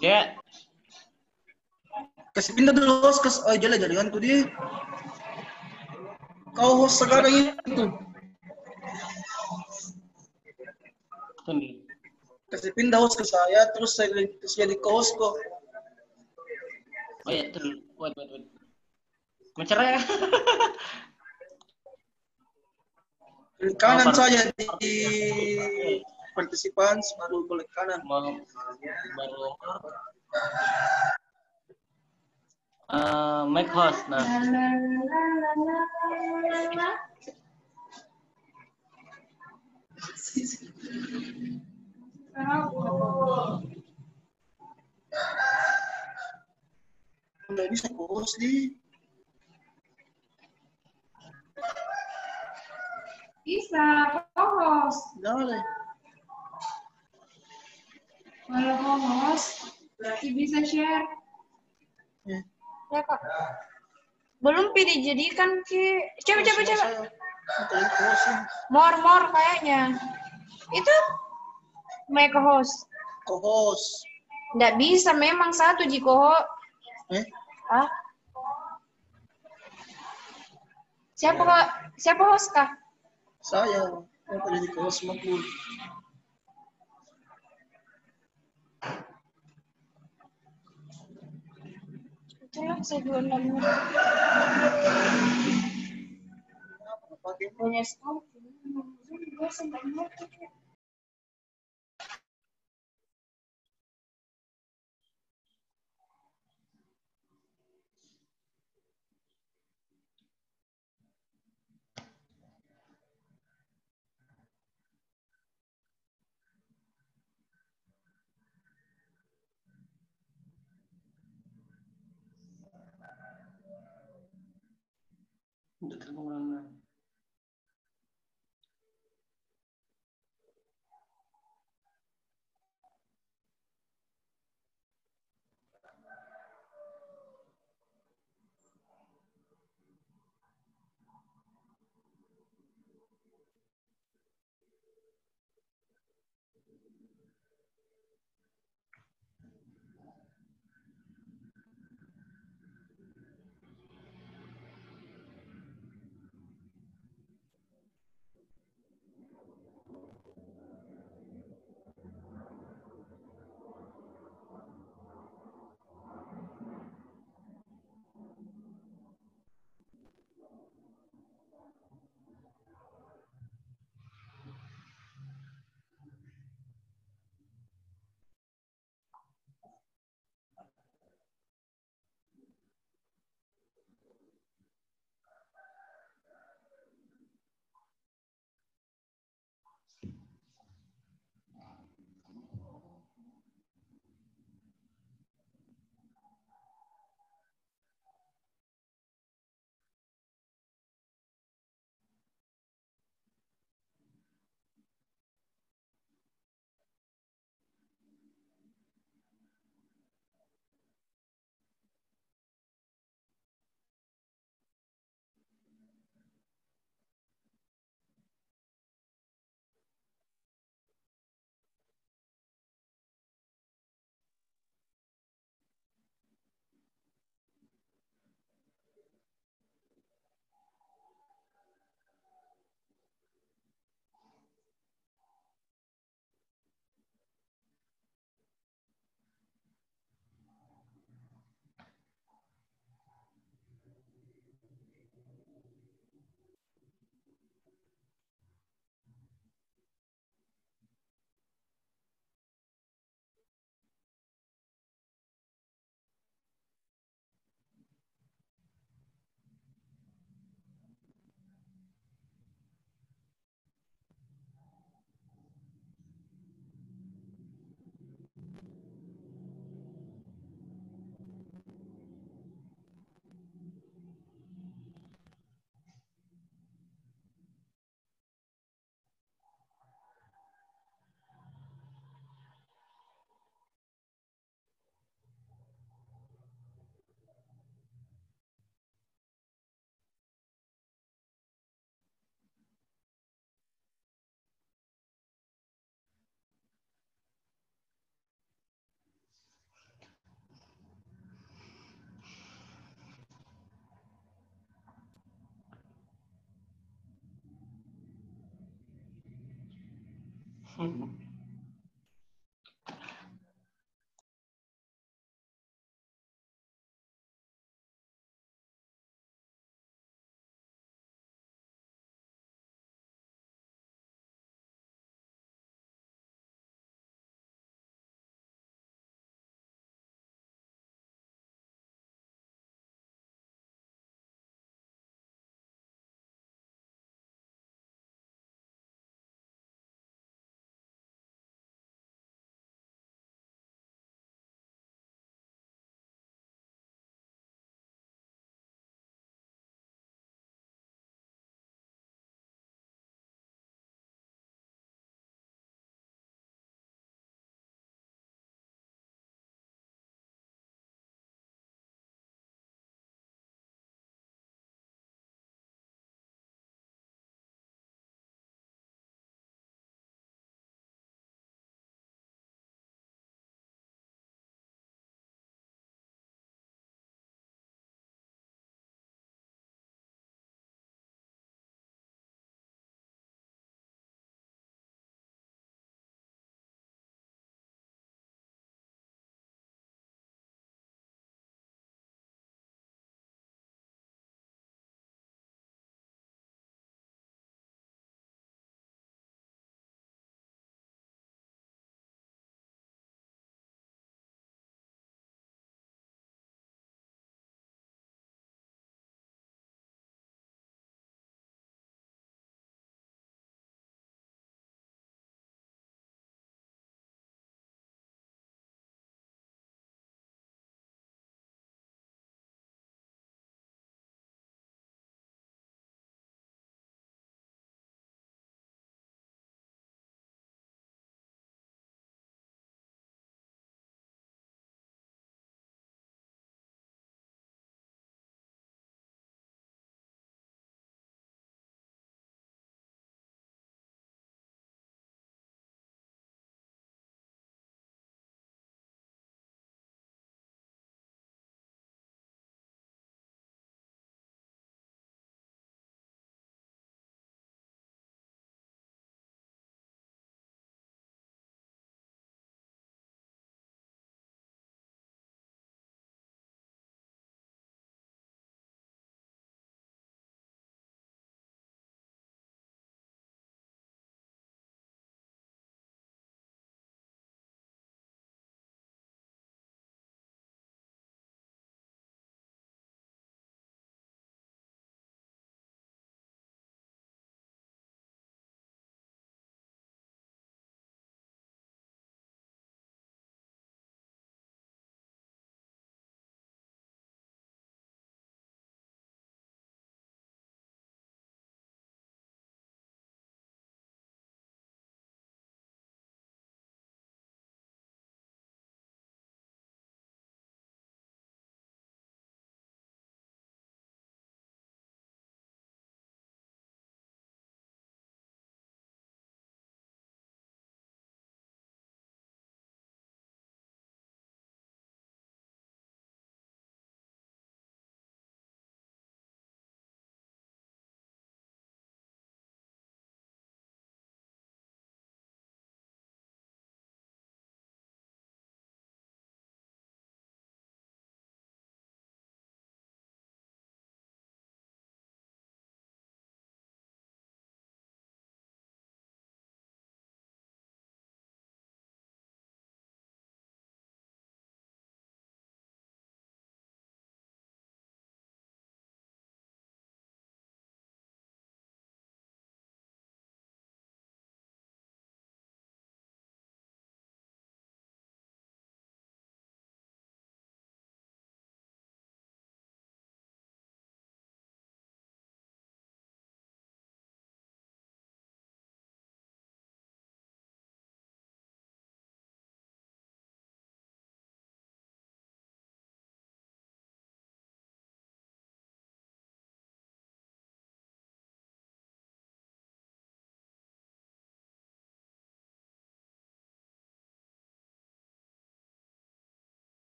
Ya. Kasih pindah dulu host, oh jalan tuh dia. Kau host sekarang itu. Kasih pindah host ke saya, terus saya jadi host kok. Oh ya, terus, wait. Mencerai. Klik kanan saja di partisipan, baru klik kanan. Make host, nah. Nggak bisa host di. Bisa, host. Boleh. Kalau host, berarti bisa share. Ya, Kak. Belum pilih jadikan Ki. Coba. More kayaknya. Itu make host. Co-host. Nggak bisa, memang satu Jiko. Ah? Siapa host kah? Saya yang jadi co-host makmur. Celak saya 26 banyak sekali. Udah terbang.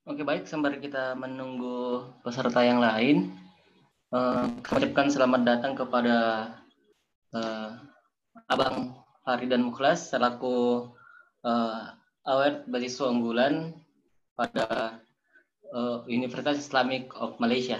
Oke, baik, sembari kita menunggu peserta yang lain, kami ucapkan selamat datang kepada Abang Fahri dan Mukhlas selaku award beasiswa unggulan pada Universitas Islamic of Malaysia.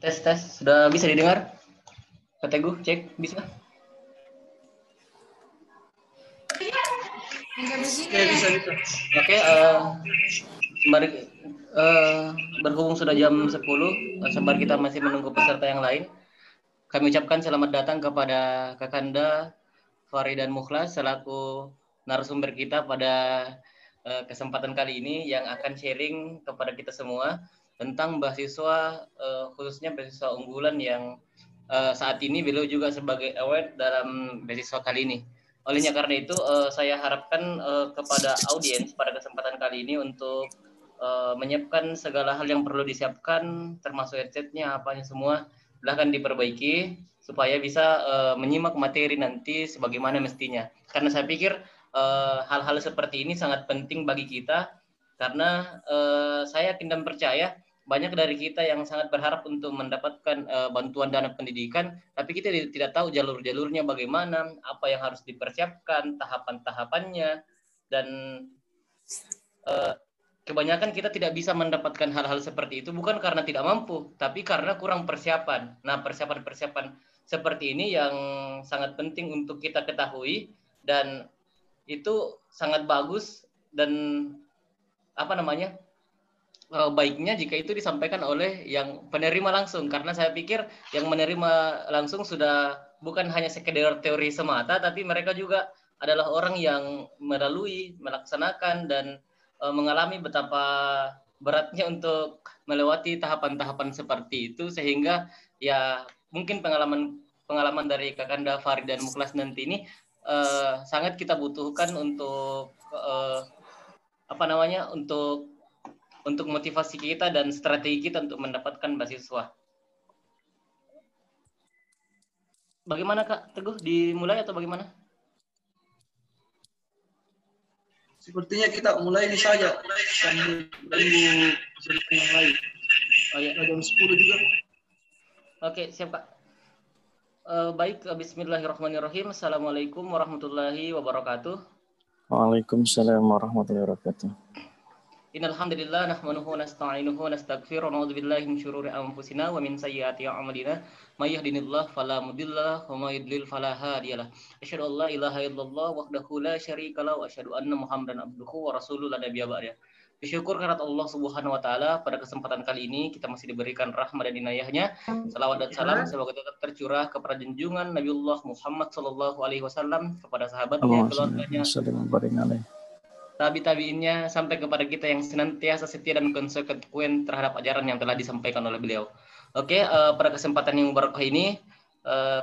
Tes, sudah bisa didengar? Kak Teguh, cek, bisa? Oke, bisa. Oke, sembari berhubung sudah jam 10, sembari kita masih menunggu peserta yang lain, kami ucapkan selamat datang kepada Kakanda Fahri dan Mukhlas selaku narasumber kita pada kesempatan kali ini yang akan sharing kepada kita semua tentang beasiswa, khususnya beasiswa unggulan yang saat ini beliau juga sebagai award dalam beasiswa kali ini. Olehnya karena itu saya harapkan kepada audiens pada kesempatan kali ini untuk menyiapkan segala hal yang perlu disiapkan, termasuk headsetnya, apanya semua, silahkan diperbaiki supaya bisa menyimak materi nanti sebagaimana mestinya. Karena saya pikir hal-hal seperti ini sangat penting bagi kita, karena saya yakin dan percaya banyak dari kita yang sangat berharap untuk mendapatkan bantuan dana pendidikan, tapi kita tidak tahu jalur-jalurnya bagaimana, apa yang harus dipersiapkan, tahapan-tahapannya, dan kebanyakan kita tidak bisa mendapatkan hal-hal seperti itu bukan karena tidak mampu, tapi karena kurang persiapan. Nah, persiapan-persiapan seperti ini yang sangat penting untuk kita ketahui, dan itu sangat bagus dan baiknya jika itu disampaikan oleh yang penerima langsung, karena saya pikir yang menerima langsung sudah bukan hanya sekedar teori semata, tapi mereka juga adalah orang yang melalui, melaksanakan, dan mengalami betapa beratnya untuk melewati tahapan-tahapan seperti itu, sehingga ya mungkin pengalaman dari Kakanda Farid dan Muklas nanti ini sangat kita butuhkan untuk untuk motivasi kita dan strategi kita untuk mendapatkan beasiswa. Bagaimana Kak Teguh, dimulai atau bagaimana? Sepertinya kita mulai ini saja sambil menunggu peserta yang lain. Oh ya. Jam 10 juga. Oke, siap Kak. Baik, bismillahirrahmanirrahim. Assalamualaikum warahmatullahi wabarakatuh. Waalaikumsalam warahmatullahi wabarakatuh. Innal hamdalillah nahmaduhu wa nasta'inuhu wa nastaghfiruh wa na'udzu billahi min syururi anfusina wa min sayyiati a'malina may yahdihillahu fala mudilla wa may yudlil fala hadiyalah. Asyhadu an la ilaha illallah wahdahu la syarika lahu wa asyhadu anna Muhammadan abduhu wa rasuluhu la nabiyya ba'da. Bersyukur karena Allah Subhanahu wa taala pada kesempatan kali ini kita masih diberikan rahmat dan inayahnya. Salawat dan salam semoga tetap tercurah kepada junjungan Nabiullah Muhammad sallallahu alaihi wasallam, kepada sahabatnya, keluarganya, tabi-tabiinnya, sampai kepada kita yang senantiasa setia dan konsekuen terhadap ajaran yang telah disampaikan oleh beliau. Oke, pada kesempatan yang barakah ini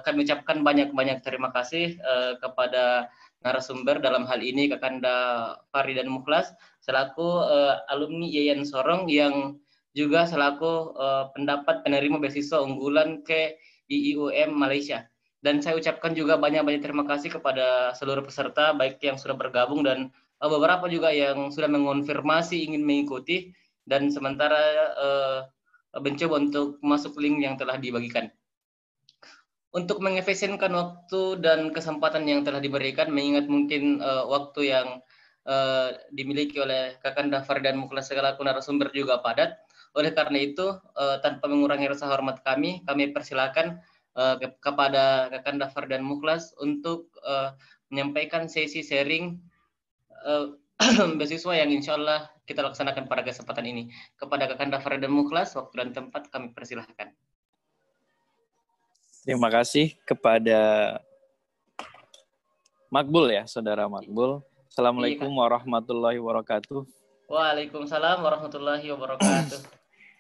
kami ucapkan banyak-banyak terima kasih kepada narasumber, dalam hal ini Kakanda Farid dan Muklas selaku alumni Yayan Sorong yang juga selaku pendapat penerima beasiswa unggulan ke IIUM Malaysia. Dan saya ucapkan juga banyak-banyak terima kasih kepada seluruh peserta, baik yang sudah bergabung dan beberapa juga yang sudah mengonfirmasi ingin mengikuti, dan sementara mencoba untuk masuk link yang telah dibagikan. Untuk mengefisienkan waktu dan kesempatan yang telah diberikan, mengingat mungkin waktu yang dimiliki oleh Kakanda Farid dan Muklas selaku narasumber juga padat. Oleh karena itu, tanpa mengurangi rasa hormat kami persilakan kepada Kakanda Farid dan Muklas untuk menyampaikan sesi sharing beasiswa yang insya Allah kita laksanakan pada kesempatan ini. Kepada Kakanda Farid dan Muklas, waktu dan tempat kami persilahkan. Terima kasih kepada Makbul ya, Saudara Makbul. Assalamualaikum warahmatullahi wabarakatuh. Waalaikumsalam warahmatullahi wabarakatuh.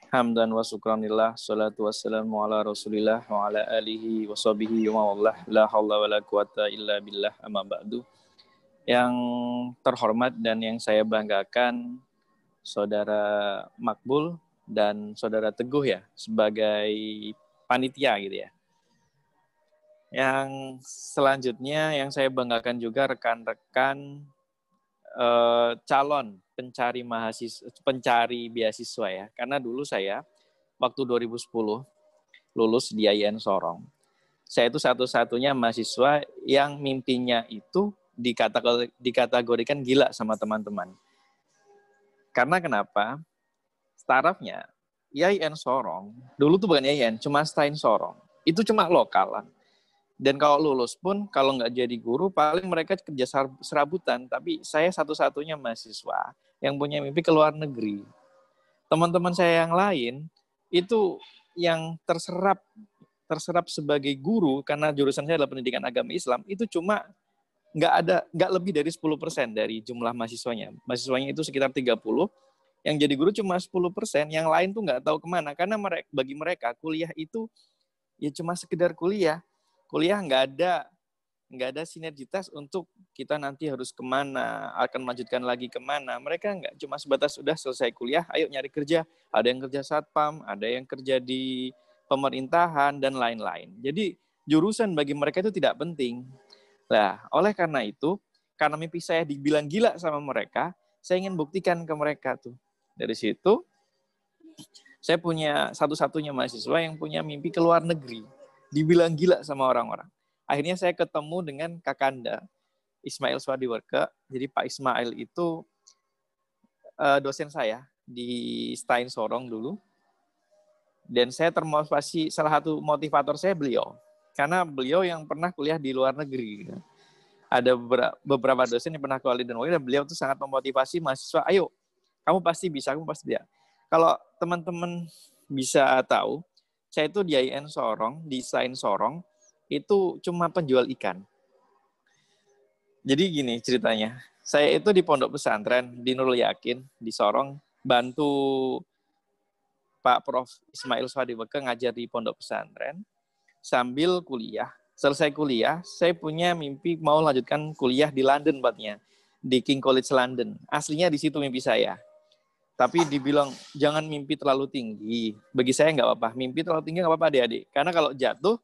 Hamdan wa syukranillah, salatu wassalamu ala rasulillah wa ala alihi wa sahbihi wa mawallah, la hawla wa la quwata illa billah, amma ba'du. Yang terhormat dan yang saya banggakan, Saudara Makbul dan Saudara Teguh ya, sebagai panitia gitu ya. Yang selanjutnya yang saya banggakan juga rekan-rekan calon pencari beasiswa ya. Karena dulu saya waktu 2010 lulus di IAIN Sorong. Saya itu satu-satunya mahasiswa yang mimpinya itu dikategorikan gila sama teman-teman. Karena kenapa? Tarafnya IAIN Sorong, dulu tuh bukan IAIN, cuma Stein Sorong. Itu cuma lokalan. Dan kalau lulus pun, kalau nggak jadi guru, paling mereka kerja serabutan. Tapi saya satu-satunya mahasiswa yang punya mimpi ke luar negeri. Teman-teman saya yang lain, itu yang terserap sebagai guru, karena jurusan saya adalah pendidikan agama Islam, itu cuma nggak lebih dari 10% dari jumlah mahasiswanya. Mahasiswanya itu sekitar 30, yang jadi guru cuma 10%, yang lain tuh nggak tahu kemana. Karena bagi mereka, kuliah itu ya cuma sekedar kuliah. Kuliah nggak ada sinergitas untuk kita nanti harus kemana, akan melanjutkan lagi kemana. Mereka nggak, cuma sebatas sudah selesai kuliah, ayo nyari kerja. Ada yang kerja satpam, ada yang kerja di pemerintahan, dan lain-lain. Jadi jurusan bagi mereka itu tidak penting. Nah, oleh karena itu, karena mimpi saya dibilang gila sama mereka, saya ingin buktikan ke mereka tuh. Dari situ, saya punya satu-satunya mahasiswa yang punya mimpi ke luar negeri. Dibilang gila sama orang-orang. Akhirnya saya ketemu dengan Kakanda, Ismail Swadiwerke. Jadi Pak Ismail itu dosen saya di Stein Sorong dulu. Dan saya termotivasi, salah satu motivator saya beliau. Karena beliau yang pernah kuliah di luar negeri. Ada beberapa dosen yang pernah kuliah di luar negeri, dan beliau itu sangat memotivasi mahasiswa, ayo, kamu pasti bisa, kamu pasti bisa. Kalau teman-teman bisa tahu, saya itu di IAIN Sorong, di Stein Sorong, itu cuma penjual ikan. Jadi gini ceritanya, saya itu di pondok pesantren, di Nurul Yakin, di Sorong, bantu Pak Prof. Ismail Swadiwerke ngajar di pondok pesantren, sambil kuliah. Selesai kuliah, saya punya mimpi mau lanjutkan kuliah di London, tempatnya, di King College London. Aslinya di situ mimpi saya. Tapi dibilang, jangan mimpi terlalu tinggi. Bagi saya nggak apa-apa. Mimpi terlalu tinggi nggak apa-apa, adik-adik. Karena kalau jatuh,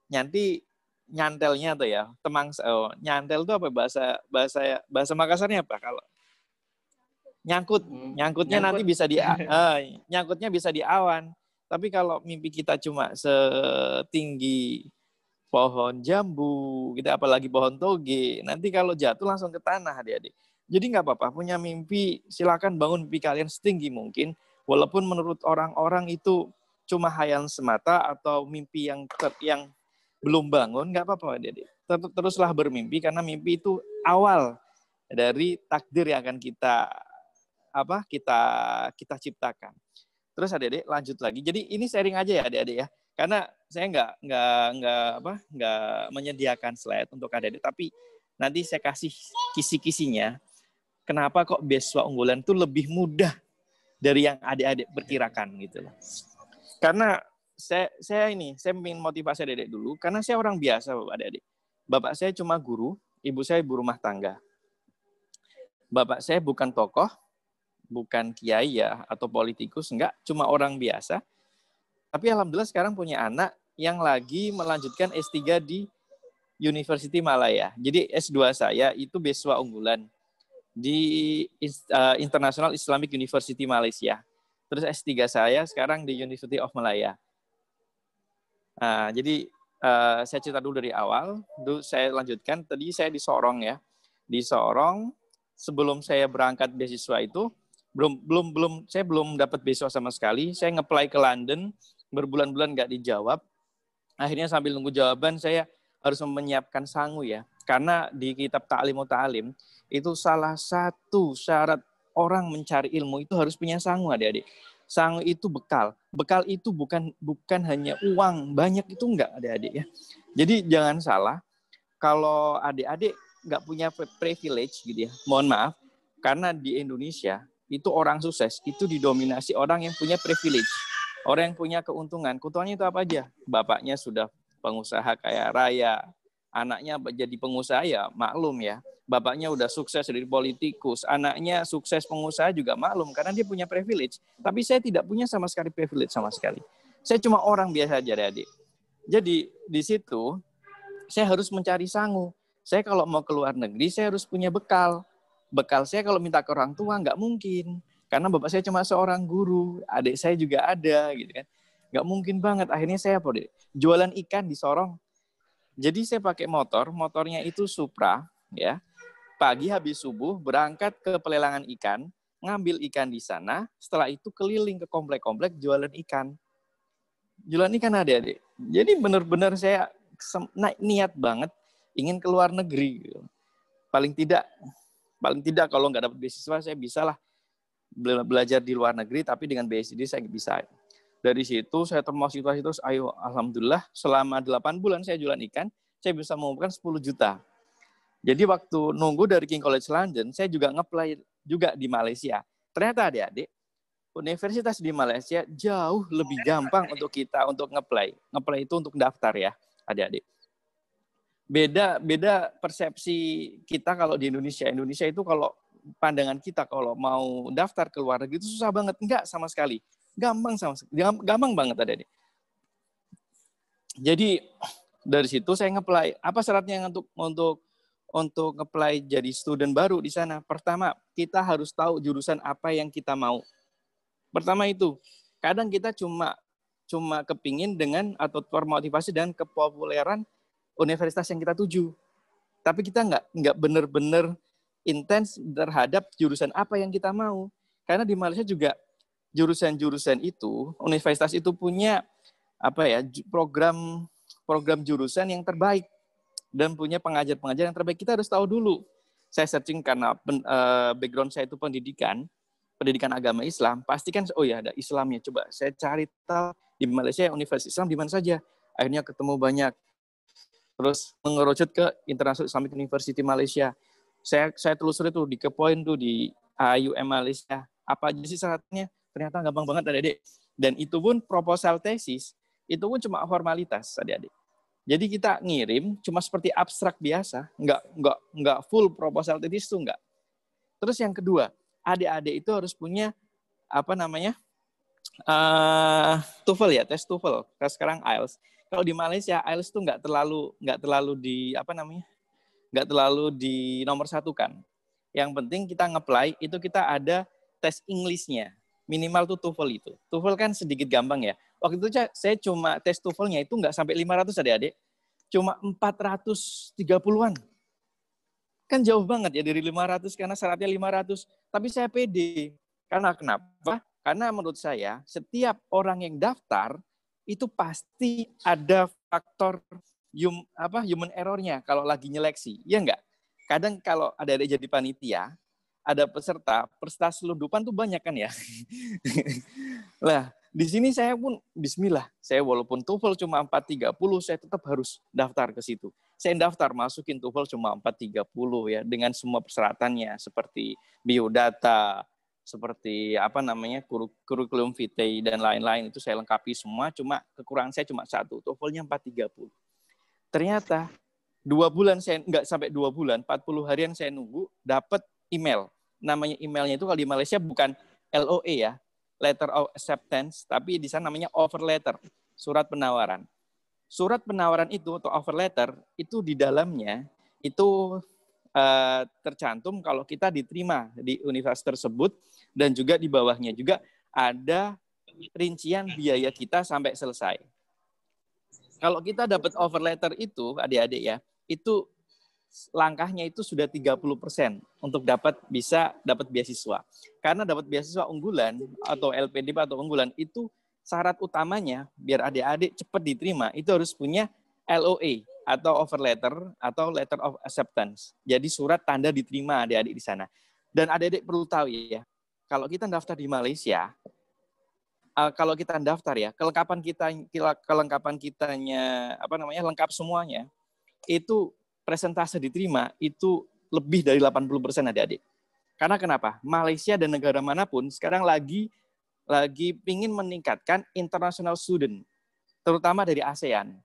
nanti nyantelnya tuh ya, nyantel tuh apa bahasa Makassarnya apa? Kalau nyangkutnya nanti bisa nyangkutnya bisa di awan. Tapi kalau mimpi kita cuma setinggi pohon jambu, gitu, apalagi pohon toge, nanti kalau jatuh langsung ke tanah, adik-adik. Jadi nggak apa-apa, punya mimpi, silakan bangun mimpi kalian setinggi mungkin, walaupun menurut orang-orang itu cuma hayalan semata atau mimpi yang belum bangun, nggak apa-apa, adik-adik. Teruslah bermimpi, karena mimpi itu awal dari takdir yang akan kita ciptakan. Terus adik-adik lanjut lagi. Jadi ini sharing aja ya adik-adik ya. Karena saya nggak menyediakan slide untuk adik-adik, tapi nanti saya kasih kisi-kisinya. Kenapa kok beasiswa unggulan itu lebih mudah dari yang adik-adik perkirakan gitu loh. Karena saya ingin motivasi adik-adik dulu, karena saya orang biasa, adik-adik. Bapak saya cuma guru, ibu saya ibu rumah tangga. Bapak saya bukan tokoh, bukan kiai ya, atau politikus, enggak, cuma orang biasa. Tapi alhamdulillah sekarang punya anak yang lagi melanjutkan S3 di University Malaya. Jadi S2 saya itu beasiswa unggulan di International Islamic University Malaysia. Terus S3 saya sekarang di University of Malaya. Nah, jadi saya cerita dulu dari awal. Dulu saya lanjutkan, tadi saya di Sorong ya. Di Sorong, sebelum saya berangkat beasiswa itu, saya belum dapat beasiswa sama sekali. Saya nge-apply ke London, berbulan-bulan nggak dijawab. Akhirnya sambil nunggu jawaban, saya harus menyiapkan sangu ya. Karena di kitab Ta'lim Ta'lim, itu salah satu syarat orang mencari ilmu itu harus punya sangu, adik-adik. Sangu itu bekal. Bekal itu bukan hanya uang, banyak itu enggak, adik-adik ya. Jadi jangan salah, kalau adik-adik nggak punya privilege gitu ya, mohon maaf, karena di Indonesia, itu orang sukses, itu didominasi orang yang punya privilege. Orang yang punya keuntungan. Keuntungannya itu apa aja? Bapaknya sudah pengusaha kaya raya, anaknya jadi pengusaha ya maklum ya. Bapaknya udah sukses dari politikus, anaknya sukses pengusaha juga maklum, karena dia punya privilege. Tapi saya tidak punya sama sekali privilege sama sekali. Saya cuma orang biasa aja, adik. Jadi di situ, saya harus mencari sangu. Saya kalau mau ke luar negeri, saya harus punya bekal. Bekal saya kalau minta ke orang tua nggak mungkin, karena bapak saya cuma seorang guru, adik saya juga ada, gitu kan, nggak mungkin banget. Akhirnya saya jualan ikan di Sorong. Jadi saya pakai motornya itu Supra, ya. Pagi habis subuh berangkat ke pelelangan ikan, ngambil ikan di sana, setelah itu keliling ke komplek-komplek jualan ikan. Jualan ikan, adik-adik. Jadi benar-benar saya niat banget ingin ke luar negeri. Gitu. Paling tidak kalau nggak dapat beasiswa, saya bisalah belajar di luar negeri, tapi dengan BSD saya bisa. Dari situ saya termotivasi terus, ayo, alhamdulillah selama 8 bulan saya jualan ikan, saya bisa mengumpulkan 10 juta. Jadi waktu nunggu dari King College London, saya juga nge-apply juga di Malaysia. Ternyata adik-adik, universitas di Malaysia jauh lebih gampang untuk kita untuk nge-apply. Nge-apply itu untuk daftar ya, adik-adik. Beda persepsi kita kalau di Indonesia. Indonesia itu kalau pandangan kita kalau mau daftar ke luar negeri itu susah banget. Enggak sama sekali. Gampang banget, adik-adik. Jadi Dari situ saya nge-apply. Apa syaratnya untuk nge-apply jadi student baru di sana? Pertama, kita harus tahu jurusan apa yang kita mau. Pertama itu, kadang kita cuma kepingin dengan atau termotivasi dengan kepopuleran universitas yang kita tuju. Tapi kita nggak benar-benar intens terhadap jurusan apa yang kita mau. Karena di Malaysia juga jurusan-jurusan itu, universitas itu punya program jurusan yang terbaik dan punya pengajar-pengajar yang terbaik. Kita harus tahu dulu. Saya searching karena background saya itu pendidikan agama Islam, pastikan oh ya ada Islamnya. Coba saya cari tahu di Malaysia Universitas Islam di mana saja. Akhirnya ketemu banyak. Terus mengerucut ke International Islamic University Malaysia. Saya telusuri tuh di Kepoin tuh di IUM Malaysia. Apa aja sih syaratnya? Ternyata gampang banget adik-adik. Dan itu pun proposal tesis, itu pun cuma formalitas adik-adik. Jadi kita ngirim cuma seperti abstrak biasa, nggak full proposal tesis tuh nggak. Terus yang kedua, adik-adik itu harus punya TOEFL ya, tes TOEFL. Sekarang IELTS. Kalau di Malaysia IELTS itu nggak terlalu di nomor satu kan. Yang penting kita nge-apply itu kita ada tes English-nya. Minimal tuh TOEFL itu. TOEFL kan sedikit gampang ya. Waktu itu saya cuma tes TOEFL-nya itu nggak sampai 500 adik-adik. Cuma 430-an. Kan jauh banget ya dari 500 karena syaratnya 500. Tapi saya pede. Karena kenapa? Karena menurut saya setiap orang yang daftar itu pasti ada faktor human error-nya kalau lagi nyeleksi. Ya enggak? Kadang kalau ada jadi panitia, ada peserta selundupan tuh banyak kan ya. Lah, di sini saya pun bismillah, saya walaupun TOEFL cuma 430, saya tetap harus daftar ke situ. Saya daftar masukin TOEFL cuma 430 ya dengan semua persyaratannya seperti biodata, seperti kurikulum vitae dan lain-lain itu saya lengkapi semua, cuma kekurangan saya cuma satu, TOEFL-nya 430. Ternyata 2 bulan saya enggak sampai 2 bulan, 40 harian saya nunggu dapat email. Namanya emailnya itu kalau di Malaysia bukan LOA ya, letter of acceptance, tapi di sana namanya offer letter, surat penawaran. Surat penawaran itu atau offer letter itu di dalamnya itu tercantum kalau kita diterima di universitas tersebut dan juga di bawahnya juga ada rincian biaya kita sampai selesai. Kalau kita dapat offer letter itu, adik-adik ya, itu langkahnya itu sudah 30% untuk dapat beasiswa. Karena dapat beasiswa unggulan atau LPDP atau unggulan itu syarat utamanya biar adik-adik cepat diterima itu harus punya LOA atau offer letter atau letter of acceptance. Jadi surat tanda diterima adik-adik di sana. Dan adik-adik perlu tahu ya, kalau kita daftar di Malaysia, kalau kita daftar ya, kelengkapan kitanya lengkap semuanya, itu presentase diterima itu lebih dari 80% adik-adik. Karena kenapa? Malaysia dan negara manapun sekarang lagi ingin meningkatkan international student, terutama dari ASEAN.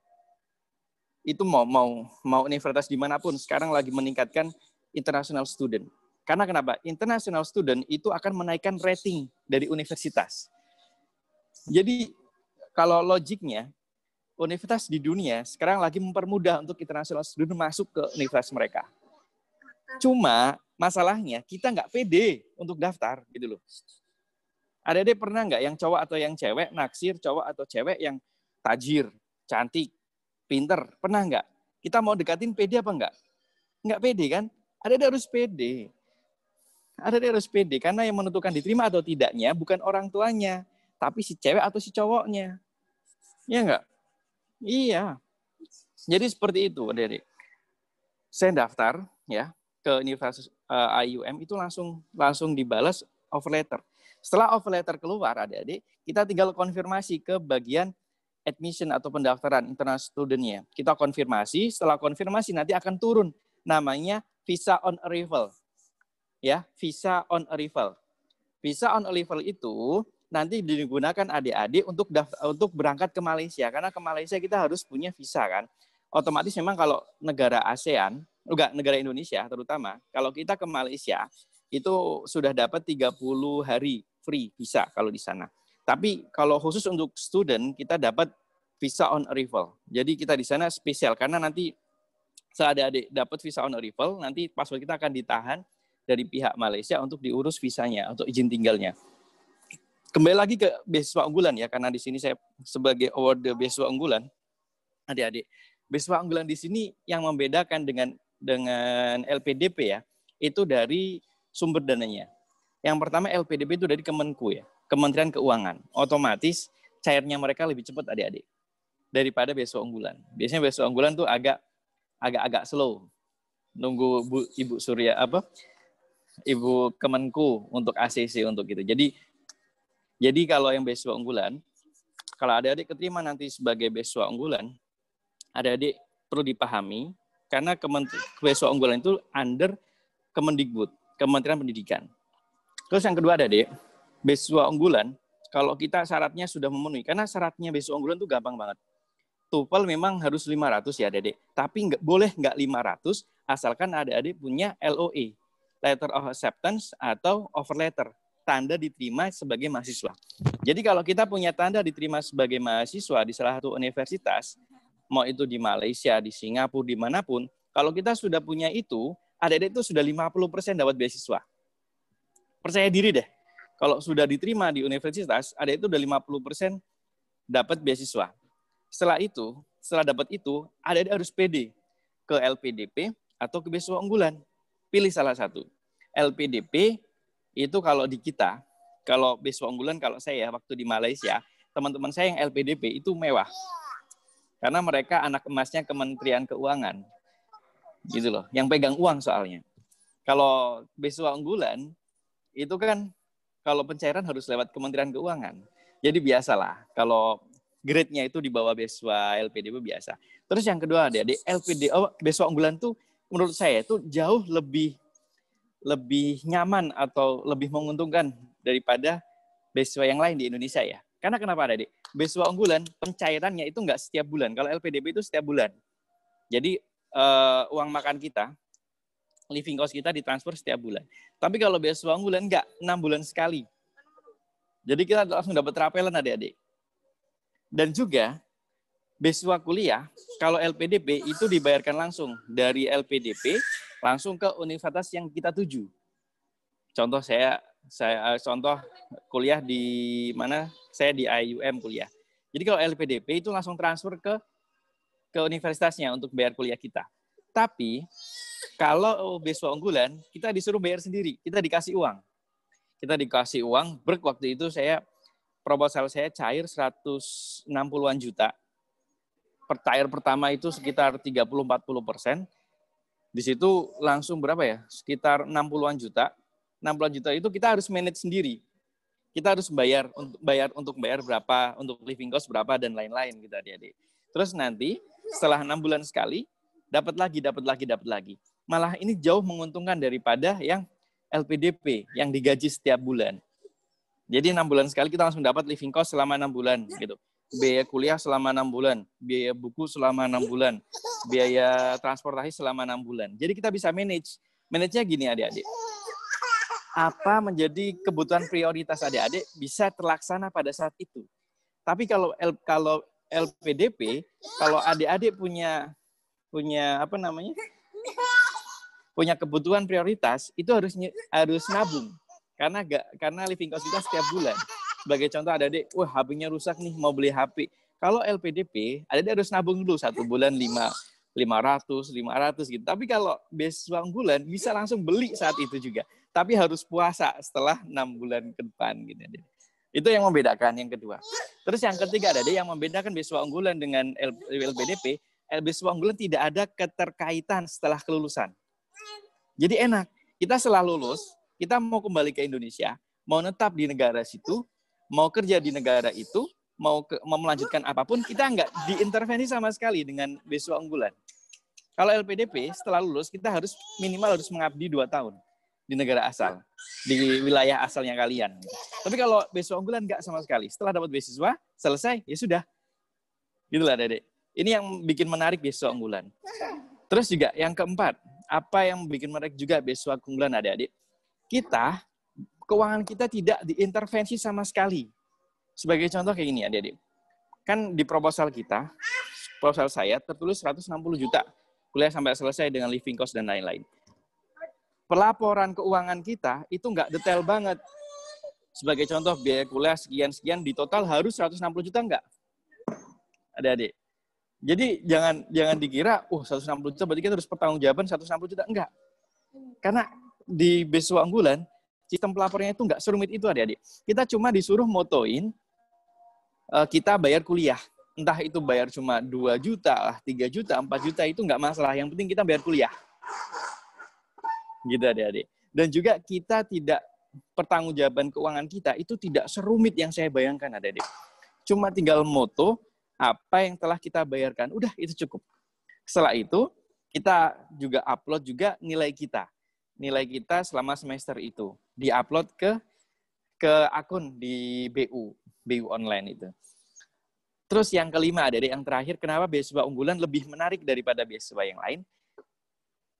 Itu mau universitas dimanapun sekarang lagi meningkatkan international student. Karena kenapa? International student itu akan menaikkan rating dari universitas. Jadi kalau logiknya, universitas di dunia sekarang lagi mempermudah untuk international student masuk ke universitas mereka. Cuma masalahnya kita nggak pede untuk daftar gitu loh. Adik-adik pernah nggak yang cowok atau yang cewek naksir cowok atau cewek yang tajir, cantik, pinter? Pernah nggak? Kita mau dekatin pede apa nggak? Nggak pede kan? Adik-adik harus pede. Adik-adik harus pede karena yang menentukan diterima atau tidaknya bukan orang tuanya, tapi si cewek atau si cowoknya. Iya nggak? Iya. Jadi seperti itu, adik-adik. Saya daftar ya ke Universitas IUM itu langsung dibalas offer letter. Setelah offer letter keluar, adik-adik, kita tinggal konfirmasi ke bagian admission atau pendaftaran international student-nya. Kita konfirmasi, setelah konfirmasi nanti akan turun namanya visa on arrival. Ya, visa on arrival. Visa on arrival itu nanti digunakan adik-adik untuk berangkat ke Malaysia. Karena ke Malaysia kita harus punya visa kan. Otomatis memang kalau negara ASEAN, negara Indonesia terutama, kalau kita ke Malaysia itu sudah dapat 30 hari free visa kalau di sana. Tapi kalau khusus untuk student kita dapat visa on arrival. Jadi kita di sana spesial karena nanti saat adik dapat visa on arrival, nanti paspor kita akan ditahan dari pihak Malaysia untuk diurus visanya, untuk izin tinggalnya. Kembali lagi ke beasiswa unggulan ya, karena di sini saya sebagai award beasiswa unggulan, adik-adik, beasiswa unggulan di sini yang membedakan dengan LPDP ya, itu dari sumber dananya. Yang pertama LPDP itu dari Kemenku ya, Kementerian Keuangan. Otomatis cairnya mereka lebih cepat adik-adik daripada beasiswa unggulan. Biasanya beasiswa unggulan tuh agak slow. Nunggu Ibu Surya Ibu Kemenku untuk ACC untuk gitu. Jadi kalau yang beasiswa unggulan, kalau adik-adik keterima nanti sebagai beasiswa unggulan, adik-adik perlu dipahami karena beasiswa unggulan itu under Kemendikbud, Kementerian Pendidikan. Terus yang kedua adik-adik, beasiswa unggulan kalau kita syaratnya sudah memenuhi, karena syaratnya beasiswa unggulan itu gampang banget. TOEFL memang harus 500 ya adik-adik, tapi boleh nggak 500 asalkan adik-adik punya LOA, Letter of Acceptance atau Offer Letter, tanda diterima sebagai mahasiswa. Jadi kalau kita punya tanda diterima sebagai mahasiswa di salah satu universitas, mau itu di Malaysia, di Singapura, dimanapun, kalau kita sudah punya itu, adik-adik itu sudah 50% dapat beasiswa. Percaya diri deh, kalau sudah diterima di universitas, adik itu udah 50% dapat beasiswa. Setelah dapat itu, adik-adik harus pede ke LPDP atau ke beasiswa unggulan. Pilih salah satu. LPDP itu kalau di kita, kalau beasiswa unggulan, kalau saya waktu di Malaysia, teman-teman saya yang LPDP itu mewah. Karena mereka anak emasnya Kementerian Keuangan. Gitu loh, yang pegang uang soalnya. Kalau beasiswa unggulan, itu kan kalau pencairan harus lewat Kementerian Keuangan. Jadi biasalah, kalau grade-nya itu di bawah beasiswa LPDP biasa. Terus yang kedua, adik-adik, beasiswa unggulan tuh menurut saya itu jauh lebih nyaman atau lebih menguntungkan daripada beasiswa yang lain di Indonesia ya. Karena kenapa adik? Beasiswa unggulan pencairannya itu nggak setiap bulan. Kalau LPDP itu setiap bulan. Jadi uang makan kita, living cost kita ditransfer setiap bulan. Tapi kalau beasiswa unggulan nggak, 6 bulan sekali. Jadi kita langsung dapat rapelan adik-adik. Dan juga beasiswa kuliah, kalau LPDP itu dibayarkan langsung dari LPDP langsung ke universitas yang kita tuju. Contoh saya contoh kuliah di mana? Saya di IUM kuliah. Jadi kalau LPDP itu langsung transfer ke universitasnya untuk bayar kuliah kita. Tapi kalau beasiswa unggulan, kita disuruh bayar sendiri. Kita dikasih uang. Waktu itu proposal saya cair 160-an juta. Cair pertama itu sekitar 30-40%. Di situ langsung berapa ya? Sekitar 60-an juta. 60-an juta itu kita harus manage sendiri. Kita harus bayar berapa, untuk living cost berapa, dan lain-lain gitu adik-adik. Terus nanti setelah 6 bulan sekali, dapat lagi. Malah ini jauh menguntungkan daripada yang LPDP, yang digaji setiap bulan. Jadi 6 bulan sekali kita langsung dapat living cost selama 6 bulan gitu. Biaya kuliah selama 6 bulan, biaya buku selama 6 bulan, biaya transportasi selama 6 bulan. Jadi kita bisa manage. Manage-nya gini adik-adik. Apa menjadi kebutuhan prioritas adik-adik bisa terlaksana pada saat itu. Tapi kalau LPDP, kalau adik-adik punya punya kebutuhan prioritas, itu harus nabung. Karena living cost kita setiap bulan. Sebagai contoh adik-adik, HP-nya rusak nih, mau beli HP. Kalau LPDP, adik-adik harus nabung dulu 1 bulan 500 gitu. Tapi kalau beasiswa unggulan bisa langsung beli saat itu juga. Tapi harus puasa setelah 6 bulan ke depan gitu. Itu yang membedakan yang kedua. Terus yang ketiga adik-adik, yang membedakan beasiswa unggulan dengan LPDP, beasiswa unggulan tidak ada keterkaitan setelah kelulusan. Jadi enak. Kita setelah lulus, kita mau kembali ke Indonesia, mau netap di negara situ, mau kerja di negara itu, mau melanjutkan apapun, kita nggak diintervensi sama sekali dengan beasiswa unggulan. Kalau LPDP, setelah lulus, kita minimal harus mengabdi 2 tahun di negara asal, di wilayah asalnya kalian. Tapi kalau beasiswa unggulan nggak sama sekali. Setelah dapat beasiswa, selesai, ya sudah. Gitulah, Dedek. Ini yang bikin menarik beasiswa unggulan. Terus juga yang keempat, apa yang bikin menarik juga beasiswa unggulan adik-adik? Keuangan kita tidak diintervensi sama sekali. Sebagai contoh kayak gini adik-adik. kan di proposal saya tertulis 160 juta. Kuliah sampai selesai dengan living cost dan lain-lain. Pelaporan keuangan kita itu nggak detail banget. Sebagai contoh, biaya kuliah sekian-sekian di total harus 160 juta nggak? Adik-adik. Jadi jangan dikira, 160 juta berarti kita harus pertanggungjawaban 160 juta. Enggak. Karena di beasiswa unggulan, sistem pelaporannya itu nggak serumit itu adik-adik. Kita cuma disuruh motoin, kita bayar kuliah. Entah itu bayar cuma 2 juta, 3 juta, 4 juta, itu nggak masalah. Yang penting kita bayar kuliah. Gitu adik-adik. Dan juga kita tidak, pertanggungjawaban keuangan kita itu tidak serumit yang saya bayangkan adik-adik. Cuma tinggal moto, apa yang telah kita bayarkan. Udah, itu cukup. Setelah itu, kita juga upload juga nilai kita. Nilai kita selama semester itu. Di-upload ke akun di BU online itu. Terus yang kelima, adik-adik, yang terakhir, kenapa beasiswa unggulan lebih menarik daripada beasiswa yang lain?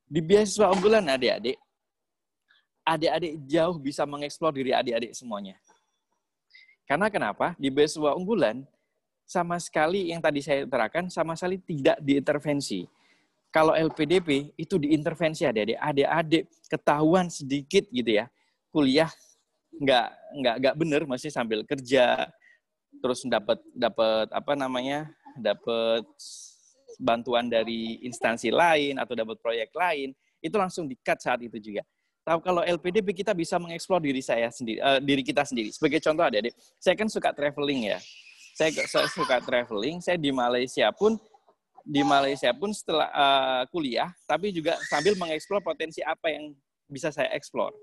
Di beasiswa unggulan, adik-adik jauh bisa mengeksplor diri adik-adik semuanya. Karena kenapa? Di beasiswa unggulan, sama sekali yang tadi saya terangkan, sama sekali tidak diintervensi. Kalau LPDP, itu diintervensi adik-adik. Adik-adik ketahuan sedikit gitu ya, kuliah nggak bener, masih sambil kerja, terus dapat bantuan dari instansi lain atau dapat proyek lain, itu langsung di-cut saat itu juga. Tahu kalau LPDP kita bisa mengeksplor diri kita sendiri. Sebagai contoh adik-adik, saya kan suka traveling ya. Saya suka traveling, saya di Malaysia pun setelah kuliah, tapi juga sambil mengeksplor potensi apa yang bisa saya eksplor.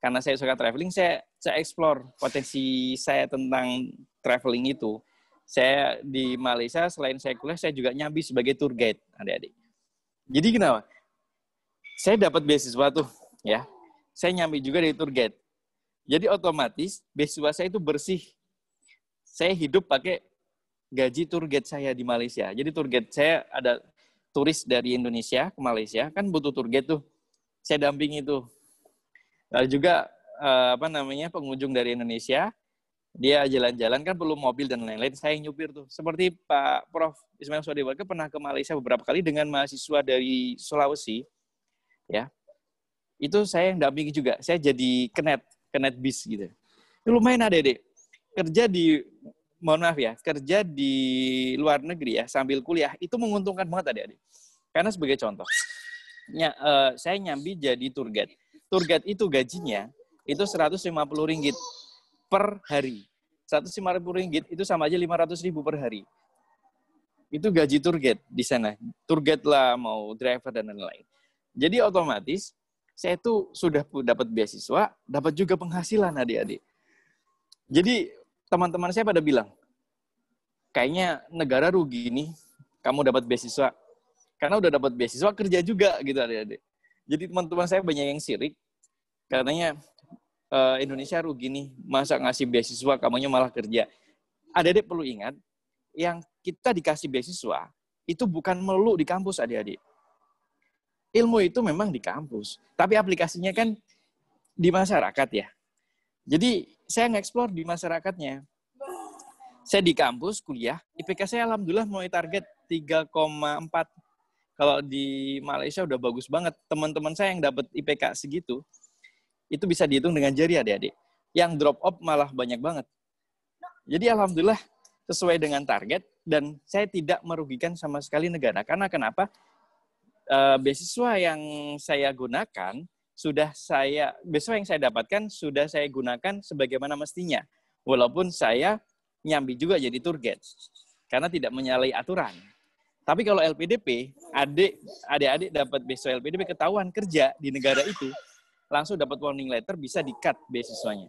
Karena saya suka traveling, saya eksplor potensi saya tentang traveling itu. Saya di Malaysia, selain saya kuliah, saya juga nyambi sebagai tour guide, adik-adik. Jadi kenapa? Saya dapat beasiswa tuh, ya. Saya nyambi juga dari tour guide. Jadi otomatis beasiswa saya itu bersih. Saya hidup pakai gaji tour guide saya di Malaysia. Jadi tour guide saya ada turis dari Indonesia ke Malaysia, kan butuh tour guide tuh. Saya dampingi tuh. Lalu juga pengunjung dari Indonesia, dia jalan-jalan kan perlu mobil dan lain-lain, saya nyupir tuh. Seperti Pak Prof. Ismail Swadewarga pernah ke Malaysia beberapa kali dengan mahasiswa dari Sulawesi, ya. Itu saya yang dampingi juga. Saya jadi kenet bis gitu. Itu lumayan adik-adik. Kerja di luar negeri ya, sambil kuliah, itu menguntungkan banget adik-adik. Karena sebagai contoh, saya nyambi jadi tour guide. Tour guide itu gajinya itu Rp150 per hari. Rp150 itu sama aja Rp500.000 per hari. Itu gaji tour guide di sana. Tour guide lah, mau driver dan lain-lain. Jadi otomatis saya itu sudah dapat beasiswa, dapat juga penghasilan adik-adik. Jadi teman-teman saya pada bilang, kayaknya negara rugi nih, kamu dapat beasiswa. Karena udah dapat beasiswa, kerja juga gitu adik-adik. Jadi teman-teman saya banyak yang sirik, katanya Indonesia rugi nih, masa ngasih beasiswa, kamunya malah kerja. Adik-adik perlu ingat, yang kita dikasih beasiswa, itu bukan melulu di kampus adik-adik. Ilmu itu memang di kampus, tapi aplikasinya kan di masyarakat ya. Jadi saya nge-explore di masyarakatnya. Saya di kampus kuliah, IPK saya alhamdulillah mulai target 3,4. Kalau di Malaysia udah bagus banget. Teman-teman saya yang dapat IPK segitu, itu bisa dihitung dengan jari adik-adik. Yang drop off malah banyak banget. Jadi alhamdulillah sesuai dengan target dan saya tidak merugikan sama sekali negara. Karena kenapa? Beasiswa yang saya gunakan beasiswa yang saya dapatkan sudah saya gunakan sebagaimana mestinya. Walaupun saya nyambi juga jadi tour guide. Karena tidak menyalahi aturan. Tapi kalau LPDP, adik-adik dapat beasiswa LPDP ketahuan kerja di negara itu, langsung dapat warning letter, bisa di-cut beasiswanya.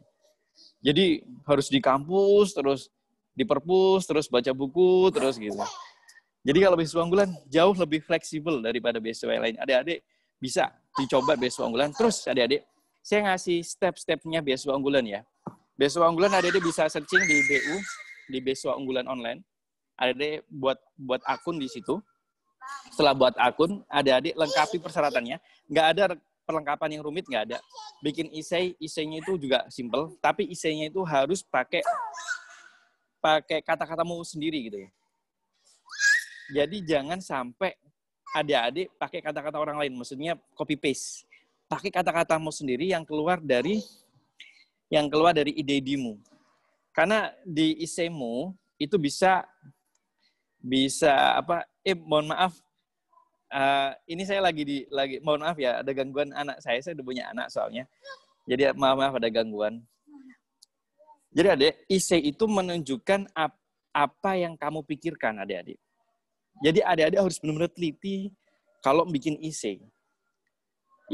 Jadi harus di kampus, terus di perpus, terus baca buku, terus gitu. Jadi kalau beasiswa unggulan jauh lebih fleksibel daripada beasiswa yang lain. Adik-adik bisa dicoba beasiswa unggulan. Terus adik-adik, saya ngasih step-stepnya beasiswa unggulan ya. Beasiswa unggulan adik-adik bisa searching di BU, di beasiswa unggulan online. Adik-adik buat akun di situ. Setelah buat akun, adik-adik lengkapi persyaratannya. Nggak ada perlengkapan yang rumit, nggak ada. Bikin essay-nya itu juga simple, tapi essay-nya itu harus pakai pakai kata-katamu sendiri gitu ya. Jadi jangan sampai adik-adik pakai kata-kata orang lain, maksudnya copy paste. Pakai kata-katamu sendiri yang keluar dari ide-idemu. Karena di IC-mu itu bisa apa? Mohon maaf. Ini saya lagi mohon maaf ya, ada gangguan anak saya udah punya anak soalnya. Jadi maaf ada gangguan. Jadi adik, IC itu menunjukkan apa yang kamu pikirkan adik-adik. Jadi adik-adik harus benar-benar teliti kalau bikin IC.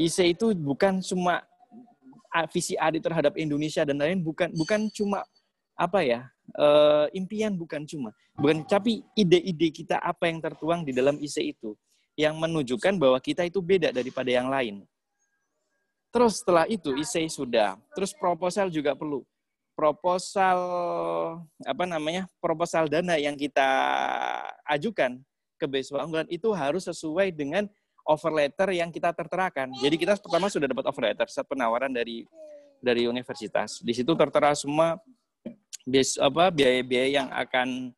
IC itu bukan cuma visi adik terhadap Indonesia dan lain, bukan cuma apa ya, impian bukan, tapi ide-ide kita apa yang tertuang di dalam IC itu yang menunjukkan bahwa kita itu beda daripada yang lain. Terus setelah itu IC sudah, terus proposal juga perlu. Proposal dana yang kita ajukan ke beasiswa unggulan itu harus sesuai dengan offer letter yang kita terterakan. Jadi kita pertama sudah dapat offer letter, penawaran dari universitas. Di situ tertera semua biaya-biaya yang akan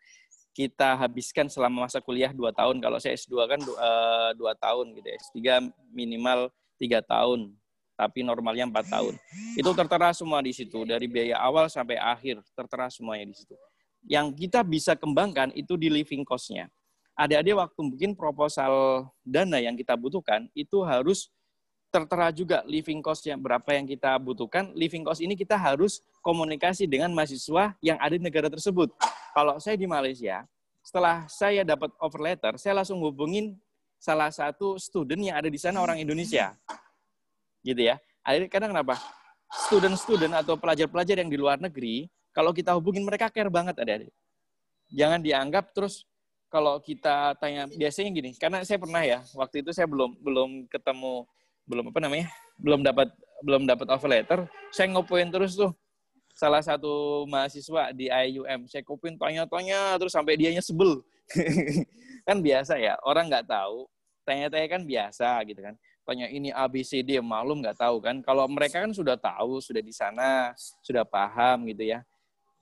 kita habiskan selama masa kuliah 2 tahun. Kalau saya S2 kan 2 tahun gitu. S3 minimal 3 tahun. Tapi normalnya 4 tahun. Itu tertera semua di situ. Dari biaya awal sampai akhir, tertera semuanya di situ. Yang kita bisa kembangkan itu di living cost-nya. Adik-adik waktu bikin proposal dana yang kita butuhkan, itu harus tertera juga living cost-nya berapa yang kita butuhkan. Living cost ini kita harus komunikasi dengan mahasiswa yang ada di negara tersebut. Kalau saya di Malaysia, setelah saya dapat offer letter, saya langsung hubungin salah satu student yang ada di sana orang Indonesia. Gitu ya. Kadang kenapa? Student atau pelajar-pelajar yang di luar negeri, kalau kita hubungin mereka care banget adik-adik. Jangan dianggap terus kalau kita tanya, biasanya gini, karena saya pernah ya, waktu itu saya belum dapat offer letter, saya ngopoin terus tuh salah satu mahasiswa di IUM, saya kopiin tanya-tanya terus sampai dianya sebel. Kan biasa ya, orang nggak tahu, tanya-tanya kan biasa gitu kan. Tanya ini ABCD, maklum nggak tahu kan. Kalau mereka kan sudah tahu, sudah di sana, sudah paham gitu ya.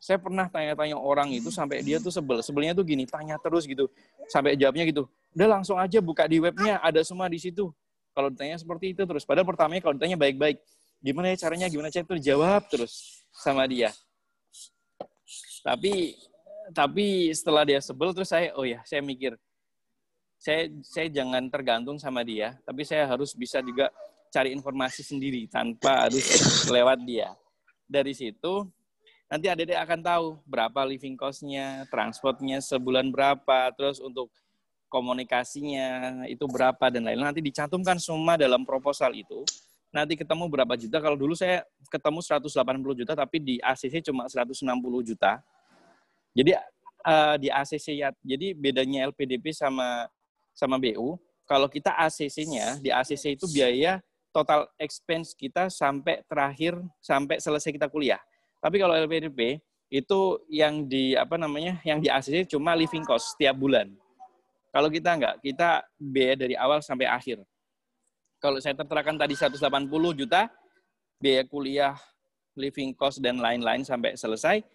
Saya pernah tanya-tanya orang itu sampai dia tuh sebel. Sebelnya tuh gini, tanya terus gitu. Sampai jawabnya gitu, udah langsung aja buka di webnya, ada semua di situ. Kalau ditanya seperti itu terus. Padahal pertamanya kalau ditanya baik-baik, gimana caranya itu dijawab terus sama dia. Tapi setelah dia sebel terus saya mikir, saya jangan tergantung sama dia, tapi saya harus bisa juga cari informasi sendiri tanpa harus lewat dia. Dari situ nanti adik-adik akan tahu berapa living cost-nya, transportnya sebulan berapa, terus untuk komunikasinya itu berapa dan lain-lain. Nanti dicantumkan semua dalam proposal itu. Nanti ketemu berapa juta. Kalau dulu saya ketemu 180 juta, tapi di ACC cuma 160 juta. Jadi di ACC ya, jadi bedanya LPDP sama BU, kalau kita ACC-nya, di ACC itu biaya total expense kita sampai selesai kita kuliah. Tapi kalau LPDP itu yang di ACC cuma living cost setiap bulan. Kalau kita enggak, kita biaya dari awal sampai akhir. Kalau saya terterakan tadi 180 juta, biaya kuliah, living cost dan lain-lain sampai selesai,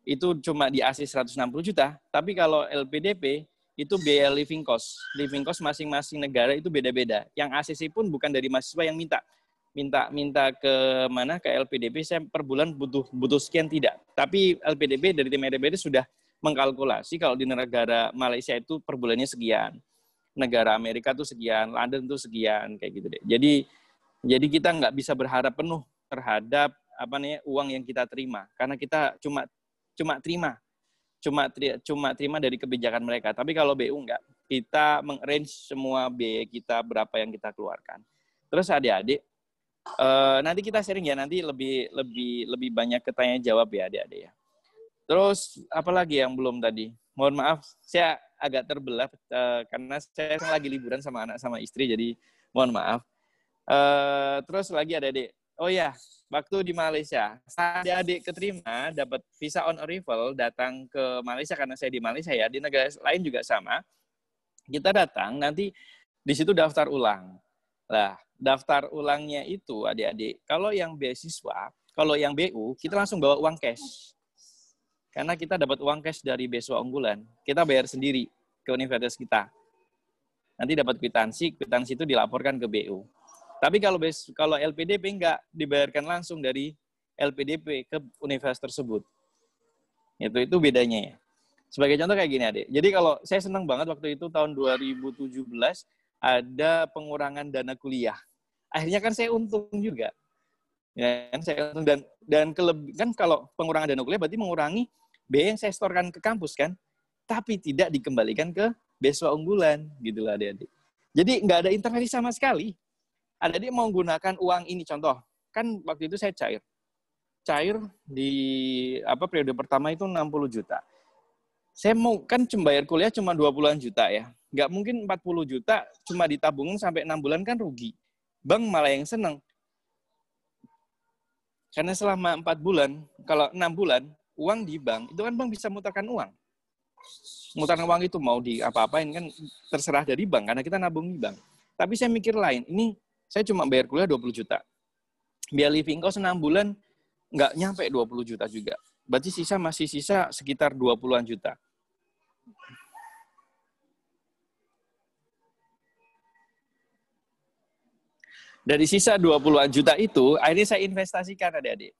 itu cuma di ACC 160 juta. Tapi kalau LPDP itu biaya living cost. Living cost masing-masing negara itu beda-beda. Yang ACC pun bukan dari mahasiswa yang minta ke mana, ke LPDP, saya per bulan butuh sekian, tidak. Tapi LPDP dari tim LPDP sudah mengkalkulasi kalau di negara Malaysia itu per bulannya sekian. Negara Amerika tuh sekian, London tuh sekian, kayak gitu deh. Jadi kita nggak bisa berharap penuh terhadap uang yang kita terima, karena kita cuma terima dari kebijakan mereka. Tapi kalau BU enggak, kita meng-range semua biaya kita berapa yang kita keluarkan. Terus adik-adik, nanti kita sharing ya, nanti lebih banyak ketanya jawab ya adik-adik ya. Terus apalagi yang belum tadi? Mohon maaf, saya agak terbelah karena saya lagi liburan sama anak sama istri, jadi mohon maaf. Terus lagi adik-adik. Oh ya, waktu di Malaysia, adik-adik keterima dapat visa on arrival datang ke Malaysia, karena saya di Malaysia ya, di negara lain juga sama. Kita datang, nanti di situ daftar ulang. Nah, daftar ulangnya itu adik-adik, kalau yang beasiswa, kalau yang BU, kita langsung bawa uang cash. Karena kita dapat uang cash dari beasiswa unggulan, kita bayar sendiri ke universitas kita. Nanti dapat kwitansi itu dilaporkan ke BU. Tapi kalau LPDP enggak, dibayarkan langsung dari LPDP ke universitas tersebut. Itu bedanya ya. Sebagai contoh kayak gini, Adik. Jadi kalau saya senang banget waktu itu tahun 2017 ada pengurangan dana kuliah. Akhirnya kan saya untung juga. Ya kan, saya untung dan kan kalau pengurangan dana kuliah berarti mengurangi biaya yang saya setorkan ke kampus kan, tapi tidak dikembalikan ke beasiswa unggulan gitu lah Adik-adik. Jadi nggak ada intervensi sama sekali. Adik-adik mau gunakan uang ini contoh, kan waktu itu saya cair di periode pertama itu 60 juta. Saya mau kan bayar kuliah cuma 20-an juta ya. Nggak mungkin 40 juta cuma ditabungin sampai 6 bulan kan rugi. Bank malah yang senang. Karena selama 4 bulan, kalau 6 bulan, uang di bank, itu kan bank bisa mutarkan uang. Mutarkan uang itu mau di apa-apain kan terserah dari bank, karena kita nabung di bank. Tapi saya mikir lain, ini saya cuma bayar kuliah 20 juta. Biar living cost 6 bulan, nggak nyampe 20 juta juga. Berarti masih sisa sekitar 20-an juta. Dari sisa 20-an juta itu, akhirnya saya investasikan adik-adik.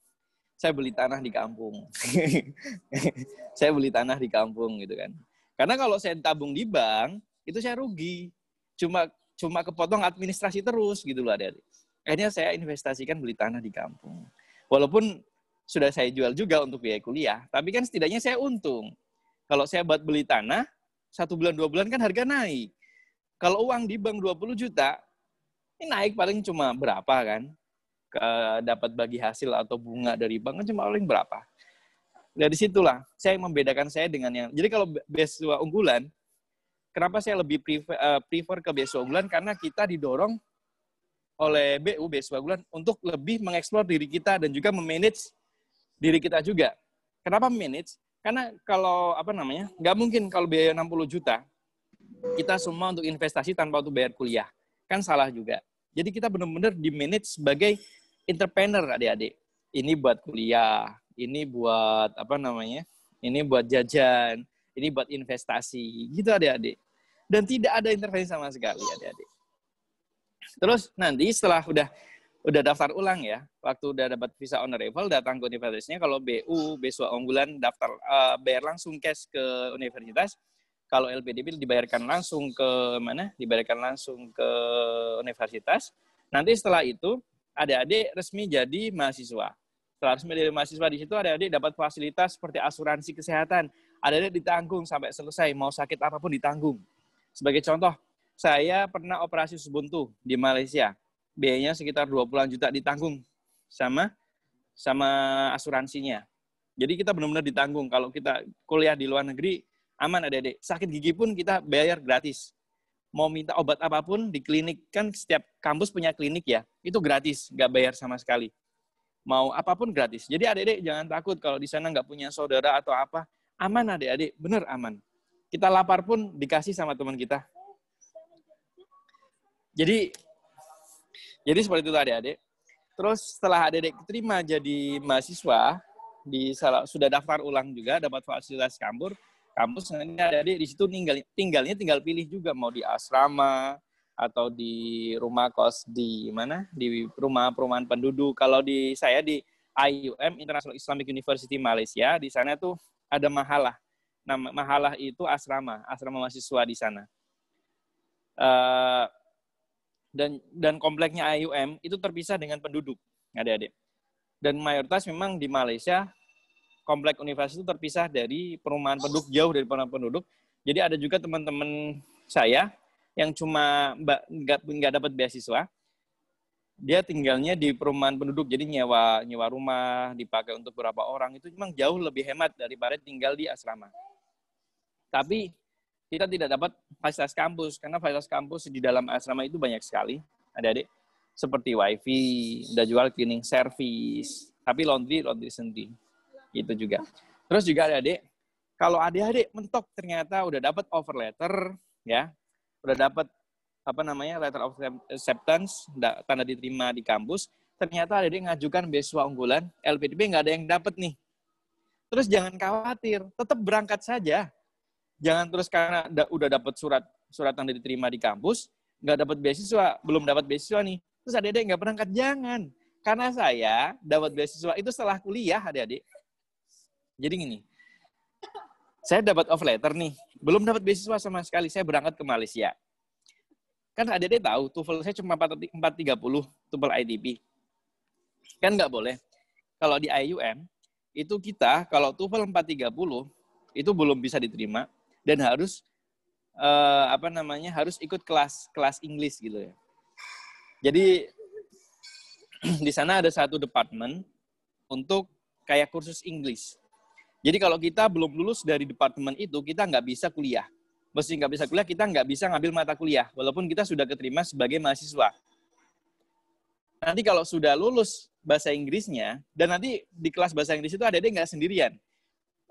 Saya beli tanah di kampung. Saya beli tanah di kampung gitu kan. Karena kalau saya tabung di bank, itu saya rugi. Cuma kepotong administrasi terus gitu loh adik-adik. Akhirnya saya investasikan beli tanah di kampung. Walaupun sudah saya jual juga untuk biaya kuliah, tapi kan setidaknya saya untung. Kalau saya buat beli tanah, 1 bulan, 2 bulan kan harga naik. Kalau uang di bank 20 juta, ini naik paling cuma berapa kan? Dapat bagi hasil atau bunga dari bank kan cuma paling berapa. Dari situlah saya membedakan saya dengan yang. Jadi kalau beasiswa unggulan, kenapa saya lebih prefer ke beasiswa unggulan? Karena kita didorong oleh BU beasiswa unggulan untuk lebih mengeksplor diri kita dan juga memanage diri kita juga. Kenapa manage? Karena kalau nggak mungkin kalau biaya 60 juta kita semua untuk investasi tanpa untuk bayar kuliah. Kan salah juga. Jadi kita benar-benar di-manage sebagai entrepreneur adik-adik. Ini buat kuliah, ini buat ini buat jajan, ini buat investasi, gitu adik-adik. Dan tidak ada intervensi sama sekali adik-adik. Terus nanti setelah udah daftar ulang ya, waktu udah dapat visa on arrival, datang ke universitasnya, kalau BU, beasiswa unggulan, daftar bayar langsung cash ke universitas. Kalau LPDP dibayarkan langsung ke mana? Dibayarkan langsung ke universitas. Nanti setelah itu, adik-adik resmi jadi mahasiswa. Setelah resmi jadi mahasiswa di situ, adik-adik dapat fasilitas seperti asuransi kesehatan. Adik-adik ditanggung sampai selesai, mau sakit apapun ditanggung. Sebagai contoh, saya pernah operasi usus buntu di Malaysia. Biayanya sekitar 20-an juta ditanggung sama asuransinya. Jadi kita benar-benar ditanggung. Kalau kita kuliah di luar negeri, aman adik-adik. Sakit gigi pun kita bayar gratis. Mau minta obat apapun di klinik, kan setiap kampus punya klinik ya, itu gratis, nggak bayar sama sekali. Mau apapun gratis. Jadi adik-adik jangan takut kalau di sana nggak punya saudara atau apa. Aman adik-adik, bener aman. Kita lapar pun dikasih sama teman kita. Jadi seperti itu adik-adik. Terus setelah adik-adik terima jadi mahasiswa, sudah daftar ulang juga, dapat fasilitas kampus nanti adik-adik di situ tinggal pilih juga mau di asrama atau di rumah kos di mana, di rumah perumahan penduduk. Kalau saya di IUM International Islamic University Malaysia, di sana tuh ada mahalah. Nah, mahalah itu asrama mahasiswa di sana. Dan kompleknya IUM itu terpisah dengan penduduk, adik-adik. Dan mayoritas memang di Malaysia komplek universitas itu terpisah dari perumahan penduduk, jauh dari perumahan penduduk. Jadi ada juga teman-teman saya yang cuma nggak dapat beasiswa, dia tinggalnya di perumahan penduduk, jadi nyewa rumah dipakai untuk beberapa orang, itu memang jauh lebih hemat daripada tinggal di asrama. Tapi kita tidak dapat fasilitas kampus, karena fasilitas kampus di dalam asrama itu banyak sekali, adik-adik, seperti wifi, udah jual cleaning service, tapi laundry sendiri. Itu juga. Terus juga adik-adik, kalau adik-adik mentok ternyata udah dapat offer letter, ya, udah dapat letter of acceptance, tanda diterima di kampus, ternyata adik-adik ngajukan beasiswa unggulan, LPDP nggak ada yang dapat nih. Terus jangan khawatir, tetap berangkat saja. Jangan terus karena udah dapat surat yang diterima di kampus, nggak dapat beasiswa, belum dapat beasiswa nih. Terus adik-adik nggak berangkat, jangan. Karena saya dapat beasiswa itu setelah kuliah, adik-adik. Jadi gini, saya dapat offer letter nih, belum dapat beasiswa sama sekali, saya berangkat ke Malaysia. Kan adik-adik tahu, TOEFL saya cuma 430, TOEFL IDP. Kan nggak boleh. Kalau di IUM, itu kita, kalau TOEFL 430, itu belum bisa diterima, dan harus, harus ikut kelas Inggris gitu ya. Jadi, di sana ada satu departemen untuk kayak kursus Inggris. Jadi kalau kita belum lulus dari departemen itu, kita nggak bisa kuliah. Mesti nggak bisa kuliah, kita nggak bisa ngambil mata kuliah, walaupun kita sudah keterima sebagai mahasiswa. Nanti kalau sudah lulus bahasa Inggrisnya, dan nanti di kelas bahasa Inggris itu adik-adik nggak sendirian.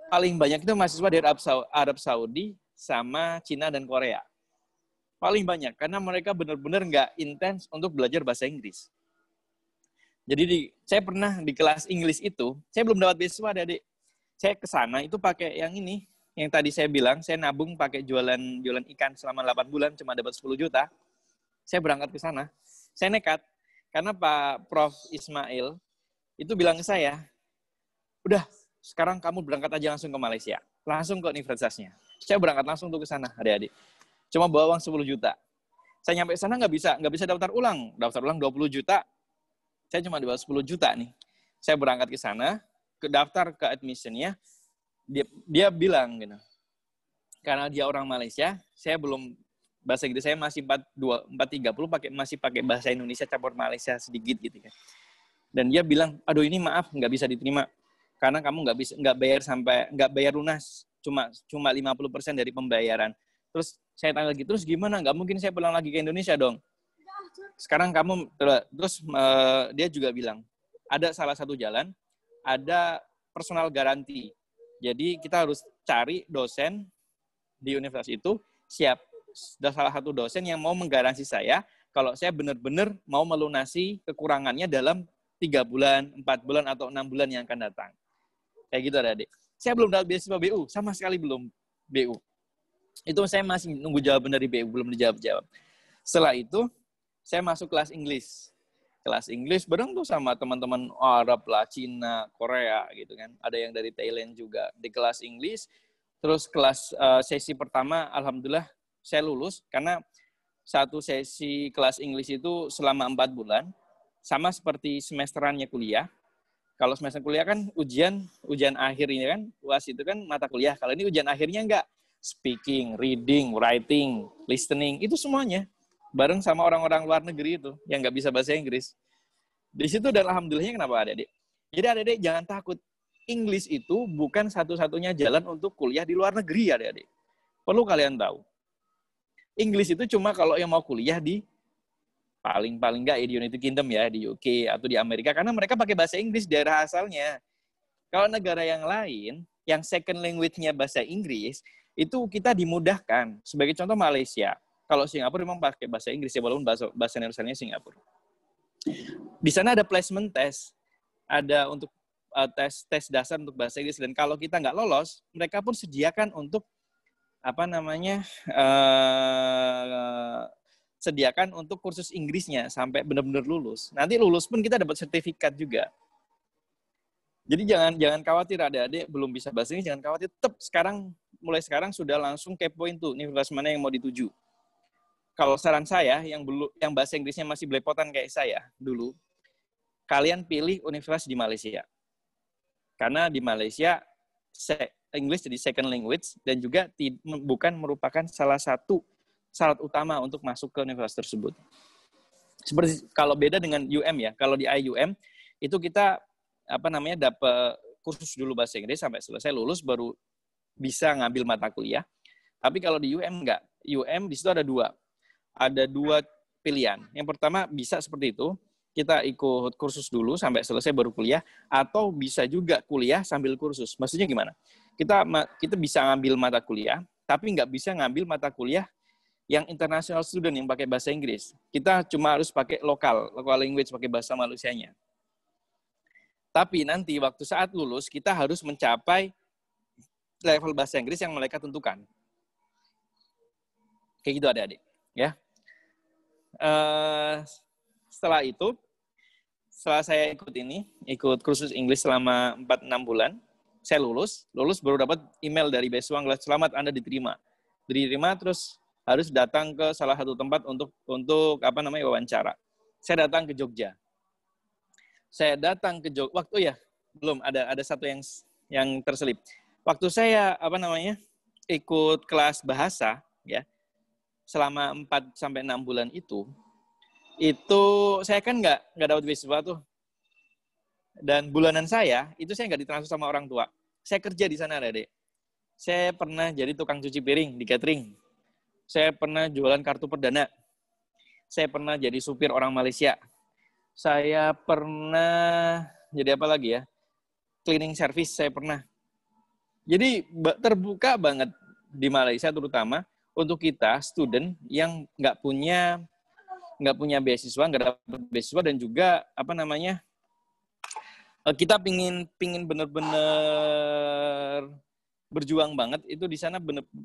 Paling banyak itu mahasiswa dari Arab Saudi, sama Cina dan Korea. Paling banyak, karena mereka benar-benar nggak intens untuk belajar bahasa Inggris. Jadi saya pernah di kelas Inggris itu, saya belum dapat beasiswa adik-adik. Saya ke sana itu pakai yang ini, yang tadi saya bilang, saya nabung pakai jualan ikan selama 8 bulan, cuma dapat 10 juta. Saya berangkat ke sana. Saya nekat, karena Pak Prof. Ismail itu bilang ke saya, udah, sekarang kamu berangkat aja langsung ke Malaysia. Langsung ke universitasnya. Saya berangkat langsung tuh ke sana, adik-adik. Cuma bawa uang 10 juta. Saya nyampe sana nggak bisa daftar ulang. Daftar ulang 20 juta. Saya cuma dibawa 10 juta nih. Saya berangkat ke sana, ke daftar ke admission-nya, dia bilang gitu. Karena dia orang Malaysia, saya belum, bahasa Inggris saya masih 430, masih pakai bahasa Indonesia campur Malaysia sedikit gitu kan. Dan dia bilang, aduh ini maaf nggak bisa diterima karena kamu nggak bayar lunas, cuma 50% dari pembayaran. Terus saya tanya lagi, terus gimana? Nggak mungkin saya pulang lagi ke Indonesia dong. Sekarang kamu, terus dia juga bilang, ada salah satu jalan, ada personal garanti. Jadi kita harus cari dosen di universitas itu, salah satu dosen yang mau menggaransi saya, kalau saya benar-benar mau melunasi kekurangannya dalam 3 bulan, 4 bulan, atau 6 bulan yang akan datang. Kayak gitu adik. Saya belum dapat beasiswa BU, sama sekali belum BU. Itu saya masih nunggu jawaban dari BU, belum dijawab-jawab. Setelah itu, saya masuk kelas Inggris. Kelas Inggris bareng tuh sama teman-teman Arab lah, Cina, Korea gitu kan. Ada yang dari Thailand juga di kelas Inggris. Terus kelas sesi pertama, alhamdulillah saya lulus karena satu sesi kelas Inggris itu selama 4 bulan, sama seperti semesterannya kuliah. Kalau semester kuliah kan ujian akhir ini kan, UAS itu kan mata kuliah. Kalau ini ujian akhirnya enggak, speaking, reading, writing, listening, itu semuanya bareng sama orang-orang luar negeri itu yang nggak bisa bahasa Inggris. Di situ dan alhamdulillahnya kenapa adik-adik? Jadi adik-adik jangan takut. Inggris itu bukan satu-satunya jalan untuk kuliah di luar negeri adik-adik. Perlu kalian tahu. Inggris itu cuma kalau yang mau kuliah di paling nggak di United Kingdom ya, di UK atau di Amerika, karena mereka pakai bahasa Inggris daerah asalnya. Kalau negara yang lain, yang second language-nya bahasa Inggris, itu kita dimudahkan. Sebagai contoh Malaysia. Kalau Singapura memang pakai bahasa Inggris ya, walaupun bahasa universalnya Singapura. Di sana ada placement test, ada untuk tes dasar untuk bahasa Inggris, dan kalau kita nggak lolos, mereka pun sediakan untuk sediakan untuk kursus Inggrisnya sampai benar-benar lulus. Nanti lulus pun kita dapat sertifikat juga. Jadi jangan khawatir adik-adik belum bisa bahasa Inggris, jangan khawatir. Tetap mulai sekarang sudah langsung kepoin tuh universitas mana yang mau dituju. Kalau saran saya yang bahasa Inggrisnya masih belepotan kayak saya dulu, kalian pilih universitas di Malaysia. Karena di Malaysia English jadi second language dan juga bukan merupakan salah satu syarat utama untuk masuk ke universitas tersebut. Seperti kalau beda dengan UM ya, kalau di IUM itu kita dapat kursus dulu bahasa Inggris sampai selesai lulus baru bisa ngambil mata kuliah. Tapi kalau di UM enggak. UM di situ ada dua pilihan. Yang pertama bisa seperti itu, kita ikut kursus dulu sampai selesai baru kuliah, atau bisa juga kuliah sambil kursus. Maksudnya gimana? Kita bisa ngambil mata kuliah, tapi nggak bisa ngambil mata kuliah yang international student yang pakai bahasa Inggris. Kita cuma harus pakai local language, pakai bahasa Malaysianya. Tapi nanti waktu saat lulus kita harus mencapai level bahasa Inggris yang mereka tentukan. Kayak gitu adik-adik. Ya. Setelah itu, setelah saya ikut kursus Inggris selama 4-6 bulan, saya lulus baru dapat email dari beasiswa, selamat Anda diterima terus harus datang ke salah satu tempat untuk wawancara. Saya datang ke Jogja. Belum ada satu yang terselip. Waktu saya ikut kelas bahasa ya, selama 4-6 bulan itu saya kan nggak dapat beasiswa tuh. Dan bulanan saya nggak ditransfer sama orang tua. Saya kerja di sana, Adik. Saya pernah jadi tukang cuci piring di catering. Saya pernah jualan kartu perdana. Saya pernah jadi supir orang Malaysia. Saya pernah jadi apa lagi ya? Cleaning service saya pernah. Jadi terbuka banget di Malaysia terutama untuk kita student yang nggak punya beasiswa, nggak dapat beasiswa dan juga kita pingin bener-bener berjuang banget itu di sana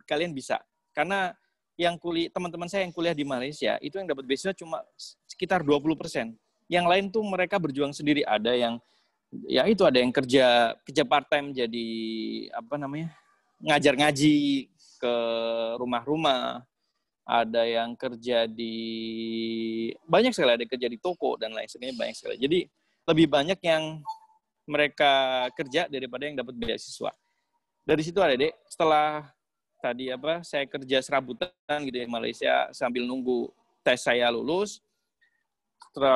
kalian bisa. Karena teman-teman saya yang kuliah di Malaysia itu yang dapat beasiswa cuma sekitar 20%. Yang lain tuh mereka berjuang sendiri. Ada yang ada yang kerja part time jadi ngajar ngaji ke rumah-rumah. Ada yang kerja banyak sekali, ada yang kerja di toko dan lain sebagainya, banyak sekali. Jadi lebih banyak yang mereka kerja daripada yang dapat beasiswa. Dari situ Adik, setelah tadi saya kerja serabutan gitu di Malaysia sambil nunggu tes saya lulus.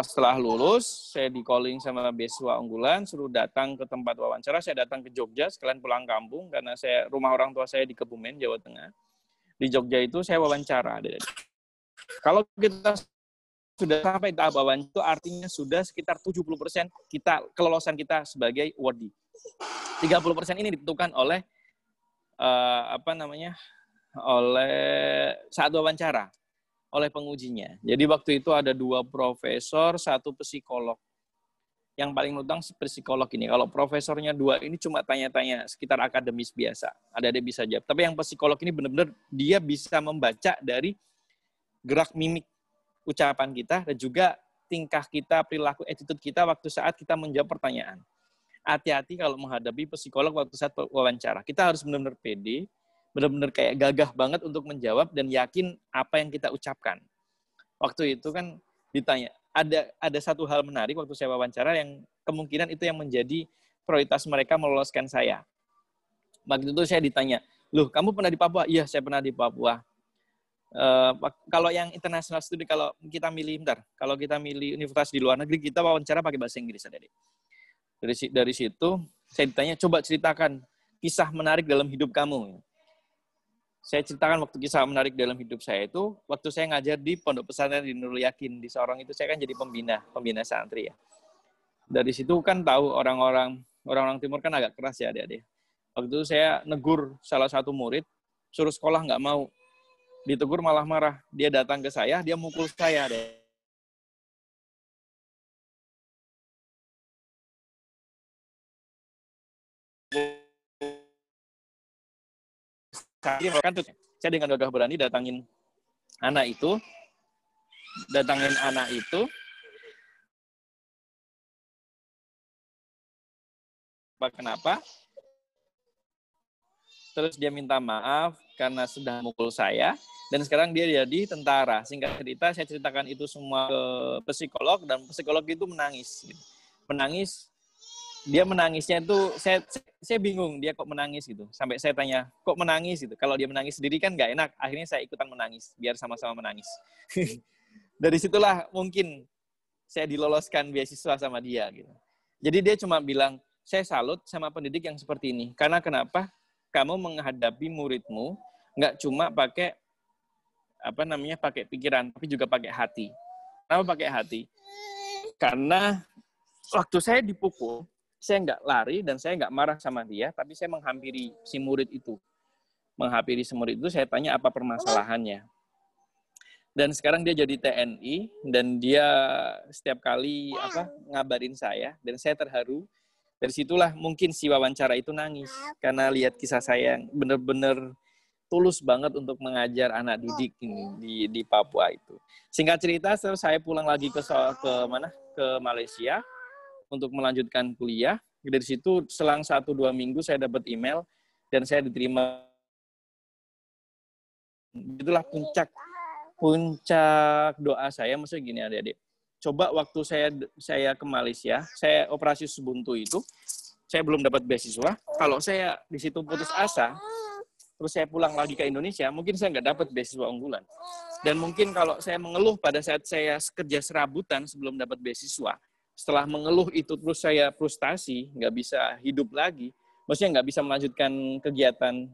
Setelah lulus, saya di-calling sama beasiswa unggulan, suruh datang ke tempat wawancara. Saya datang ke Jogja, sekalian pulang kampung karena rumah orang tua saya di Kebumen, Jawa Tengah. Di Jogja itu saya wawancara. Adik. Kalau kita sudah sampai tahap wawancara itu artinya sudah sekitar 70% kelolosan kita sebagai awardee. 30% ini ditentukan oleh oleh saat wawancara oleh pengujinya. Jadi waktu itu ada 2 profesor, 1 psikolog. Yang paling utang psikolog ini. Kalau profesornya 2 ini cuma tanya-tanya sekitar akademis biasa. Ada bisa jawab. Tapi yang psikolog ini benar-benar dia bisa membaca dari gerak mimik ucapan kita dan juga tingkah kita, perilaku, attitude kita waktu saat kita menjawab pertanyaan. Hati-hati kalau menghadapi psikolog waktu saat wawancara. Kita harus benar-benar pede, benar-benar kayak gagah banget untuk menjawab dan yakin apa yang kita ucapkan. Waktu itu kan ditanya, ada satu hal menarik waktu saya wawancara yang kemungkinan itu yang menjadi prioritas mereka meloloskan saya. Waktu itu saya ditanya, loh kamu pernah di Papua? Iya, saya pernah di Papua. Kalau yang international studi, kalau kita milih universitas di luar negeri, kita wawancara pakai bahasa Inggris. Dari situ saya ditanya, coba ceritakan kisah menarik dalam hidup kamu. Saya ceritakan waktu kisah menarik dalam hidup saya itu waktu saya ngajar di Pondok Pesantren di Nurul Yakin di Sorong itu, saya kan jadi pembina santri ya. Dari situ kan tahu orang-orang timur kan agak keras ya adik-adik. Waktu itu saya negur salah satu murid, suruh sekolah nggak mau. Ditegur malah marah. Dia datang ke saya, dia mukul saya. Saya dengan gagah berani datangin anak itu. Kenapa? Terus dia minta maaf karena sudah mukul saya, dan sekarang dia jadi tentara. Singkat cerita, saya ceritakan itu semua ke psikolog, dan psikolog itu menangis. Dia menangisnya itu, saya bingung, dia kok menangis gitu. Sampai saya tanya, kok menangis gitu? Kalau dia menangis sendiri kan nggak enak, akhirnya saya ikutan menangis, biar sama-sama menangis. Dari situlah mungkin saya diloloskan beasiswa sama dia. Gitu. Jadi dia cuma bilang, saya salut sama pendidik yang seperti ini. Karena kenapa? Kamu menghadapi muridmu nggak cuma pakai pakai pikiran, tapi juga pakai hati. Kenapa pakai hati? Karena waktu saya dipukul, saya nggak lari dan saya nggak marah sama dia, tapi saya menghampiri si murid itu. Saya tanya apa permasalahannya. Dan sekarang dia jadi TNI dan dia setiap kali ngabarin saya, dan saya terharu Dari situlah mungkin si wawancara itu nangis karena lihat kisah saya yang benar-benar tulus banget untuk mengajar anak didik ini di Papua itu. Singkat cerita, saya pulang lagi ke mana? Ke Malaysia untuk melanjutkan kuliah. Dari situ selang 1-2 minggu saya dapat email dan saya diterima. Itulah puncak doa saya. Maksudnya gini adik-adik. Coba waktu saya ke Malaysia, saya operasi Ubuntu itu, saya belum dapat beasiswa. Kalau saya di situ putus asa, terus saya pulang lagi ke Indonesia, mungkin saya nggak dapat beasiswa unggulan. Dan mungkin kalau saya mengeluh pada saat saya kerja serabutan sebelum dapat beasiswa, setelah mengeluh itu terus saya frustasi, nggak bisa hidup lagi, maksudnya nggak bisa melanjutkan kegiatan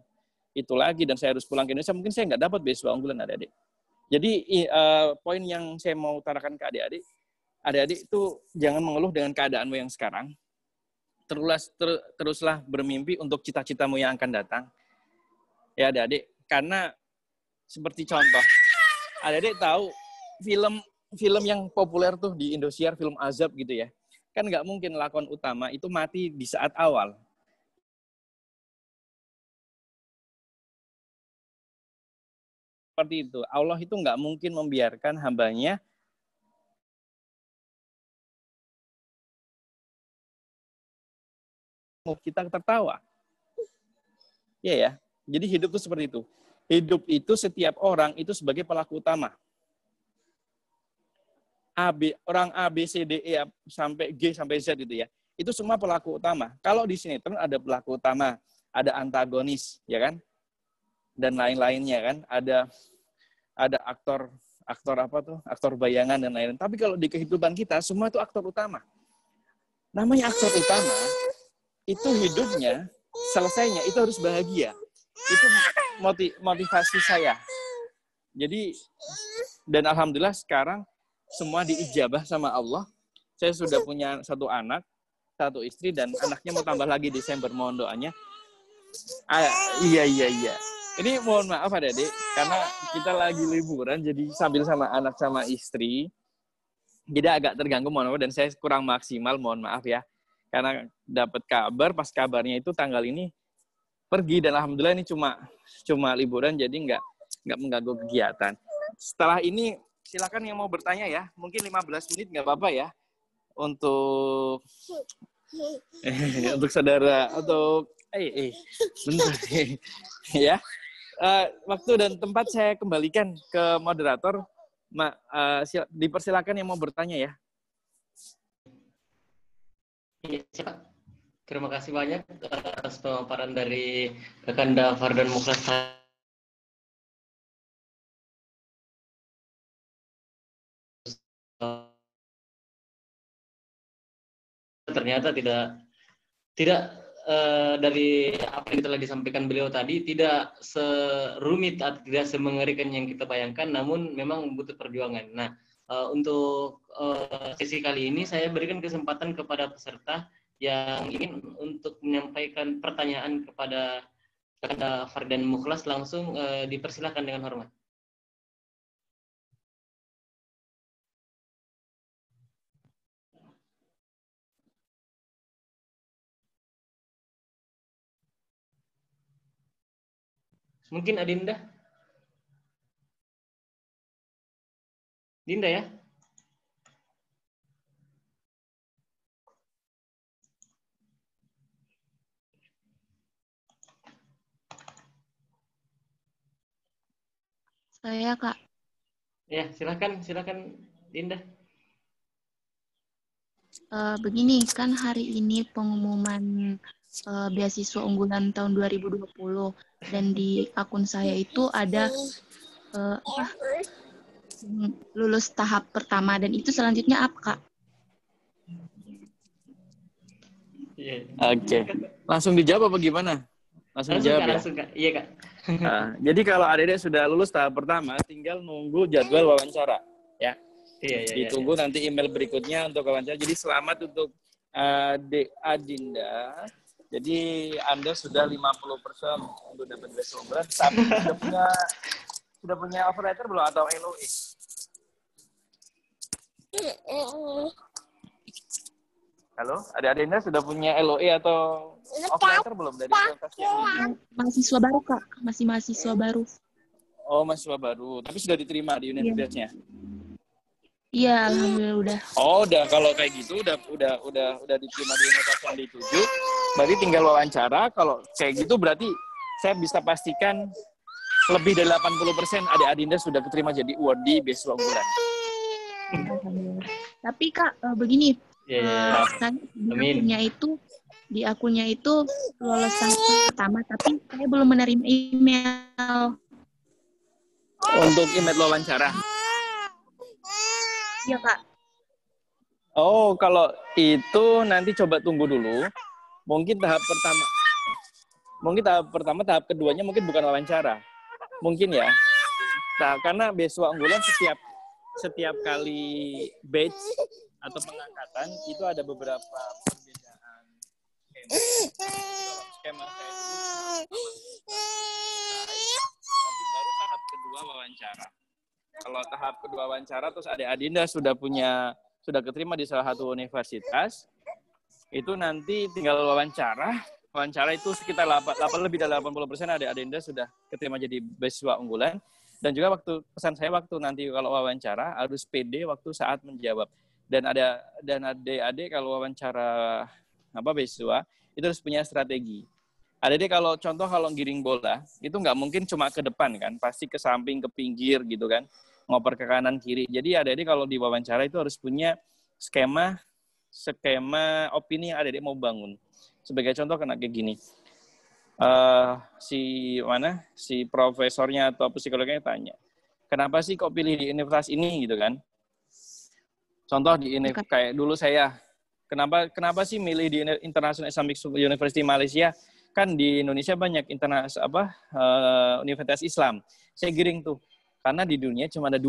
itu lagi, dan saya harus pulang ke Indonesia, mungkin saya nggak dapat beasiswa unggulan adik-adik. Jadi poin yang saya mau utarakan ke adik-adik itu jangan mengeluh dengan keadaanmu yang sekarang. Teruslah bermimpi untuk cita-citamu yang akan datang. Ya adik-adik, karena seperti contoh, adik-adik tahu film yang populer tuh di Indosiar, film Azab gitu ya. Kan nggak mungkin lakon utama itu mati di saat awal. Seperti itu. Allah itu nggak mungkin membiarkan hambanya kita tertawa. Iya ya. Jadi hidup itu seperti itu. Hidup itu setiap orang itu sebagai pelaku utama. Orang A, B, C, D, E sampai G sampai Z itu ya. Itu semua pelaku utama. Kalau di sinetron ada pelaku utama, ada antagonis, ya kan? Dan lain-lainnya kan. Ada aktor apa tuh? Aktor bayangan dan lain-lain. Tapi kalau di kehidupan kita semua itu aktor utama. Namanya aktor utama itu hidupnya selesainya itu harus bahagia. Itu motivasi saya. Jadi, dan alhamdulillah sekarang semua diijabah sama Allah. Saya sudah punya 1 anak, 1 istri, dan anaknya mau tambah lagi Desember. Mohon doanya. Iya. Ini mohon maaf adik-adik, karena kita lagi liburan, jadi sambil sama anak sama istri, jadi agak terganggu, mohon maaf, dan saya kurang maksimal, mohon maaf ya. Karena dapat kabar, pas kabarnya itu tanggal ini pergi, dan alhamdulillah ini cuma liburan, jadi nggak mengganggu kegiatan. Setelah ini silakan yang mau bertanya ya, mungkin 15 menit nggak apa-apa ya, untuk saudara, untuk bentar ya. Waktu dan tempat saya kembalikan ke moderator. Dipersilakan yang mau bertanya ya. Iya, siap. Terima kasih banyak atas pemaparan dari Kakanda Fardan Mukhlas. Ternyata tidak dari apa yang telah disampaikan beliau tadi tidak serumit atau tidak semengerikan yang kita bayangkan, namun memang butuh perjuangan. Nah, untuk sesi kali ini saya berikan kesempatan kepada peserta yang ingin untuk menyampaikan pertanyaan kepada Kakanda Fardan Mukhlas, langsung dipersilakan dengan hormat. Mungkin Adinda? Dinda ya? Saya, Kak. Ya, silakan Dinda. Begini, kan hari ini pengumuman beasiswa unggulan tahun 2020, dan di akun saya itu ada lulus tahap pertama, dan itu selanjutnya apa, Kak? Oke. Langsung dijawab apa gimana? Langsung dijawab ya? Langsung, Kak. Iya, Kak. Jadi kalau adik-adik sudah lulus tahap pertama, tinggal nunggu jadwal wawancara. Ya. Iya. Ditunggu nanti email berikutnya untuk wawancara. Jadi selamat untuk Adinda. Jadi Anda sudah 50% untuk dapat beasiswa unggulan. Tapi sudah punya offer letter belum atau LOE? Halo, adik-adiknya sudah punya LOE atau offer letter belum dari universitas yang ini? Mahasiswa baru, Kak. Masih mahasiswa baru. Oh, mahasiswa baru, tapi sudah diterima di Iya. universitasnya. Iya, alhamdulillah udah. Oh, udah kalau kayak gitu udah diterima di universitas yang dituju. Berarti tinggal wawancara. Kalau kayak gitu berarti saya bisa pastikan lebih dari 80% adik-adinda sudah keterima jadi awardee beasiswa unggulan. Alhamdulillah. Tapi Kak, begini. Iya. Saya Amin. di akunnya itu lolos tahap pertama, tapi saya belum menerima email. Untuk email wawancara. Iya, Kak. Oh, kalau itu nanti coba tunggu dulu. Mungkin tahap pertama, tahap keduanya mungkin bukan wawancara. Mungkin ya. Nah, karena beasiswa unggulan setiap kali batch atau pengangkatan itu ada beberapa perbedaan skema saya dulu nanti baru tahap kedua wawancara. Kalau tahap kedua wawancara terus adik-adinda sudah keterima di salah satu universitas, itu nanti tinggal wawancara itu sekitar lebih dari 80% adik-adinda sudah keterima jadi beasiswa unggulan. Dan juga pesan saya waktu nanti kalau wawancara harus pede waktu saat menjawab. Dan adik-adik kalau wawancara beasiswa itu harus punya strategi. Adik-adik kalau giring bola itu nggak mungkin cuma ke depan kan, pasti ke samping, ke pinggir gitu kan, ngoper ke kanan kiri. Jadi adik-adik kalau di wawancara itu harus punya skema opini yang adik-adik mau bangun. Sebagai contoh kayak gini. Si profesornya atau psikolognya tanya, kenapa sih kok pilih di universitas ini gitu kan? Contoh kayak dulu saya, kenapa sih milih di International Islamic University Malaysia? Kan di Indonesia banyak universitas Islam. Saya giring tuh, karena di dunia cuma ada 2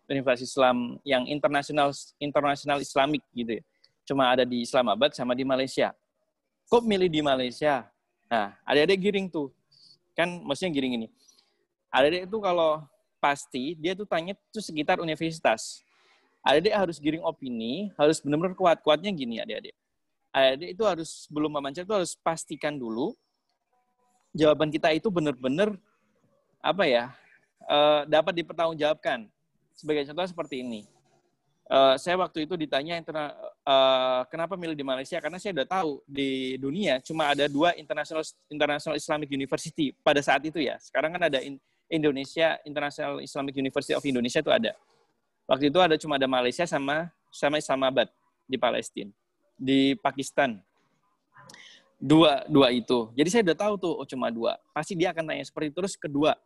universitas Islam yang internasional Islamik gitu ya. Cuma ada di Islamabad sama di Malaysia. Kok milih di Malaysia? Nah, adik-adik giring tuh. Kan maksudnya giring ini. Adik-adik itu kalau pasti, dia tuh tanya tuh sekitar universitas. Adik-adik harus giring opini, harus benar-benar kuat. Kuatnya gini adik-adik. Adik-adik itu harus, belum wawancara itu harus pastikan dulu, jawaban kita itu benar-benar, dapat dipertanggungjawabkan. Sebagai contoh seperti ini. Saya waktu itu ditanya kenapa milih di Malaysia, karena saya udah tahu di dunia cuma ada 2 International Islamic University pada saat itu ya. Sekarang kan ada Indonesia International Islamic University of Indonesia itu ada. Waktu itu cuma ada Malaysia sama Islamabad di Palestina, di Pakistan. Dua itu. Jadi saya udah tahu tuh cuma 2. Pasti dia akan tanya seperti itu. Terus kedua,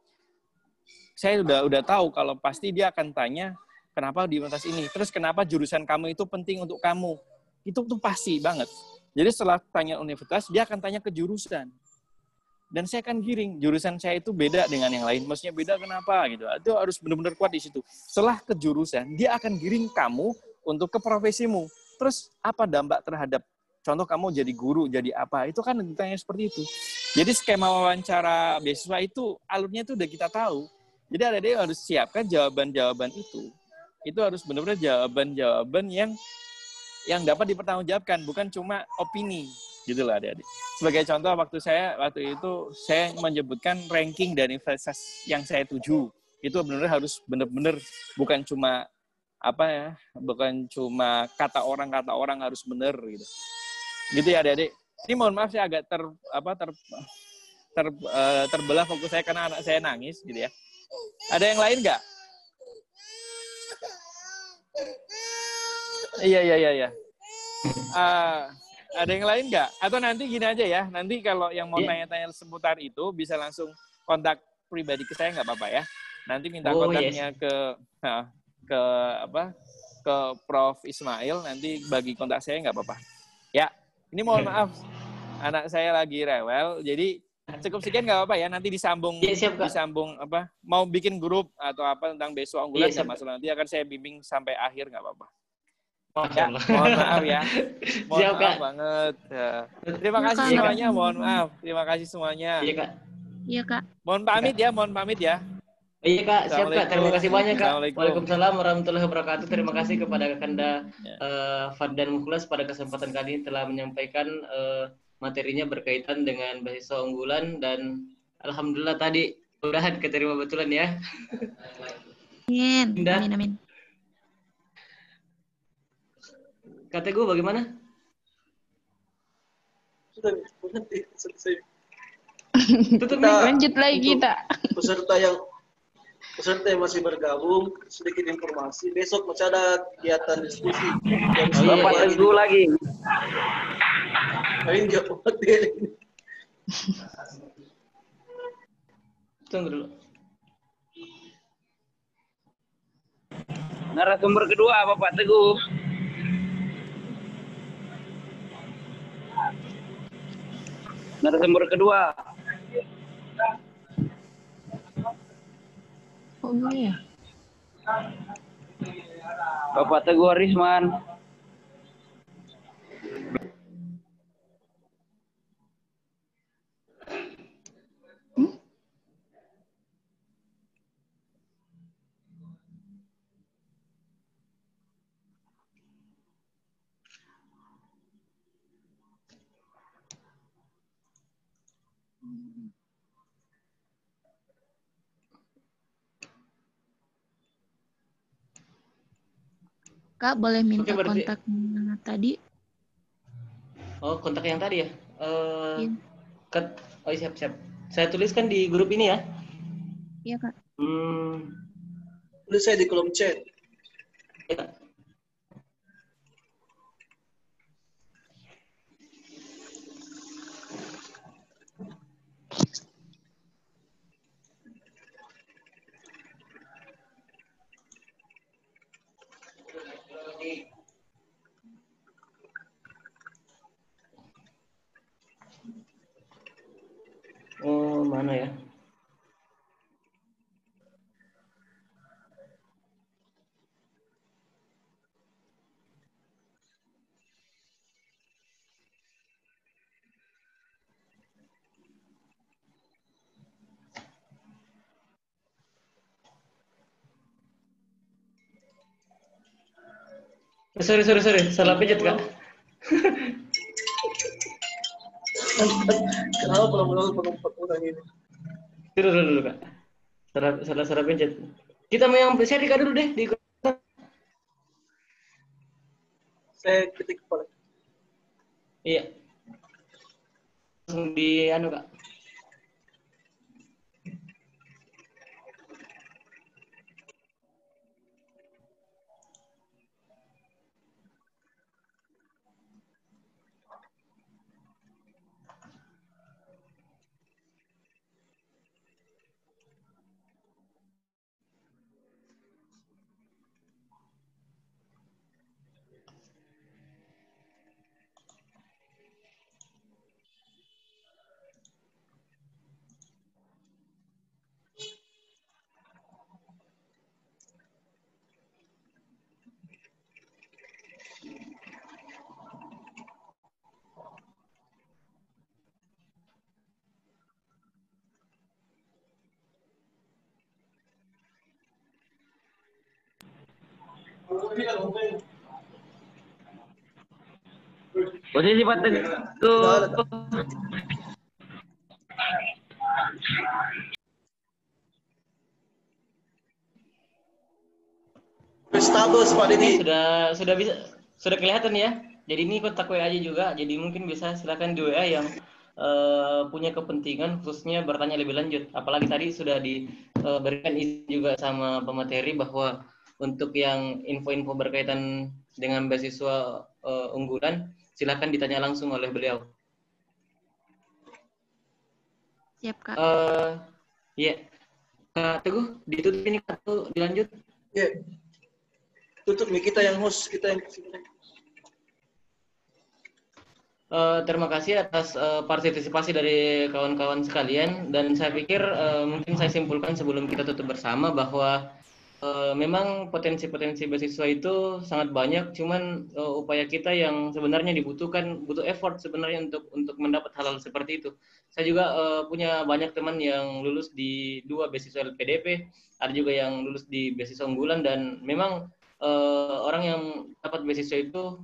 saya udah tahu kalau pasti dia akan tanya kenapa di universitas ini? Terus kenapa jurusan kamu itu penting untuk kamu? Itu tuh pasti banget. Jadi setelah tanya universitas, dia akan tanya ke jurusan. Dan saya akan giring, jurusan saya itu beda dengan yang lain. Maksudnya beda kenapa? Gitu. Itu harus benar-benar kuat di situ. Setelah ke jurusan, dia akan giring kamu untuk ke profesimu. Terus apa dampak terhadap, contoh kamu jadi guru, jadi apa? Itu kan ditanya seperti itu. Jadi skema wawancara beasiswa itu, alurnya itu udah kita tahu. Jadi adik-adik harus siapkan jawaban-jawaban itu. Itu harus benar-benar jawaban-jawaban yang dapat dipertanggungjawabkan, bukan cuma opini, gitu lah adik-adik. Sebagai contoh, waktu itu saya menyebutkan ranking dari universitas yang saya tuju. Itu benar-benar harus benar-benar bukan cuma bukan cuma kata orang harus benar gitu. Gitu ya adik-adik. Ini mohon maaf saya agak terbelah fokus saya karena anak saya nangis gitu ya. Ada yang lain nggak? Iya. Ada yang lain nggak? Atau nanti gini aja ya, nanti kalau yang mau tanya-tanya seputar itu bisa langsung kontak pribadi ke saya, nggak apa-apa ya. Nanti minta kontaknya ke Prof. Ismail, nanti bagi kontak saya nggak apa-apa. Ya, ini mohon maaf, anak saya lagi rewel, jadi cukup sekian nggak apa-apa ya, nanti disambung, mau bikin grup atau apa tentang beasiswa unggulan nggak masalah, nanti akan saya bimbing sampai akhir nggak apa-apa. Ya, mohon maaf ya. Mohon maaf banget. Ya. Terima kasih semuanya, mohon maaf. Terima kasih semuanya. Iya, Kak. Iya, Kak. Mohon pamit ya. Iya Kak, siap Kak. Terima kasih banyak Kak. Assalamualaikum. Waalaikumsalam warahmatullahi wabarakatuh. Terima kasih kepada Kakanda Ya. Faddan Mukhlas pada kesempatan kali ini telah menyampaikan materinya berkaitan dengan beasiswa unggulan dan alhamdulillah tadi mudahan keterima betulan ya. Amin. Indah. Amin, amin. Kata gue bagaimana? Sudah berhenti selesai. Tutup Kita- nih. Lanjut lagi untuk kita. peserta yang masih bergabung, sedikit informasi. Besok masih ada kegiatan diskusi. Oh, iya, Bapak iya. Teguh lagi. Ini dia materi. Tunggu dulu. Narasumber kedua Bapak Teguh. Narasumber kedua. Oh iya. Bapak Teguh Arisman. Kak, boleh minta Oke, berarti- kontaknya tadi? Oh, kontak yang tadi ya? Iya. Oh, siap, siap. Saya tuliskan di grup ini ya. Iya, Kak. Tulis saya di kolom chat. Ya. Oh, mana ya? Sorry, salah pencet Kak. Kenapa belum pengempat orang ini? Dulu Kak. Salah pencet. Kita mau yang share Kak dulu deh di grup. Saya ketik kepala. Iya. Langsung di anu Kak. Posisi Pak Teguh. Status Pak Ini Didi. sudah kelihatan ya. Jadi ini kontak WA aja juga. Jadi mungkin bisa silakan di WA yang punya kepentingan khususnya bertanya lebih lanjut. Apalagi tadi sudah diberikan izin juga sama pemateri bahwa untuk yang info-info berkaitan dengan beasiswa unggulan silakan ditanya langsung oleh beliau. Siap, Kak. Ya, Kak Teguh, ditutup ini Kak, tuh, dilanjut. Ya. Tutup nih kita yang host, kita yang Terima kasih atas partisipasi dari kawan-kawan sekalian dan saya pikir mungkin saya simpulkan sebelum kita tutup bersama bahwa memang potensi-potensi beasiswa itu sangat banyak, cuman upaya kita yang sebenarnya dibutuhkan, butuh effort sebenarnya untuk mendapat hal-hal seperti itu. Saya juga punya banyak teman yang lulus di 2 beasiswa LPDP, ada juga yang lulus di beasiswa unggulan, dan memang orang yang dapat beasiswa itu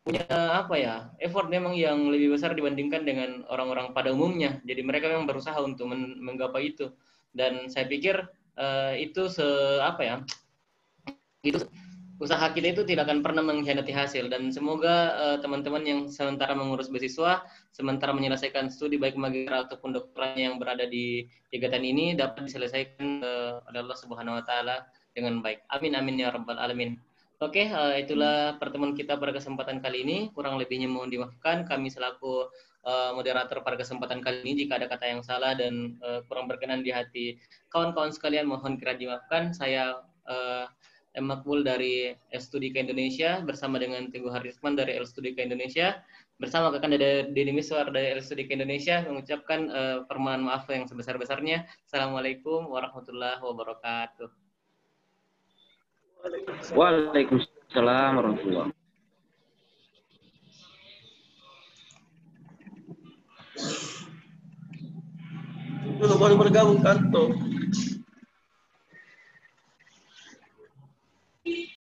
punya apa ya, effort memang yang lebih besar dibandingkan dengan orang-orang pada umumnya. Jadi mereka memang berusaha untuk menggapai itu, dan saya pikir itu apa ya, itu usaha kita itu tidak akan pernah mengkhianati hasil. Dan semoga teman-teman yang sementara mengurus beasiswa, sementara menyelesaikan studi baik magister ataupun doktorannya yang berada di kegiatan ini dapat diselesaikan oleh Allah Subhanahu Wa Taala dengan baik. Amin amin ya rabbal alamin. Oke, itulah pertemuan kita pada kesempatan kali ini. Kurang lebihnya mohon dimaafkan. Kami selaku moderator pada kesempatan kali ini, jika ada kata yang salah dan kurang berkenan di hati kawan-kawan sekalian, mohon kiranya dimaafkan. Saya M. Makbul dari Elsudika Indonesia bersama dengan Teguh Harisman dari Elsudika Indonesia, bersama Kakanda Denny Miswar dari Elsudika Indonesia, mengucapkan permohonan maaf yang sebesar-besarnya. Assalamualaikum warahmatullahi wabarakatuh. Waalaikumsalam warahmatullahi. Dulu baru bergabung kantor.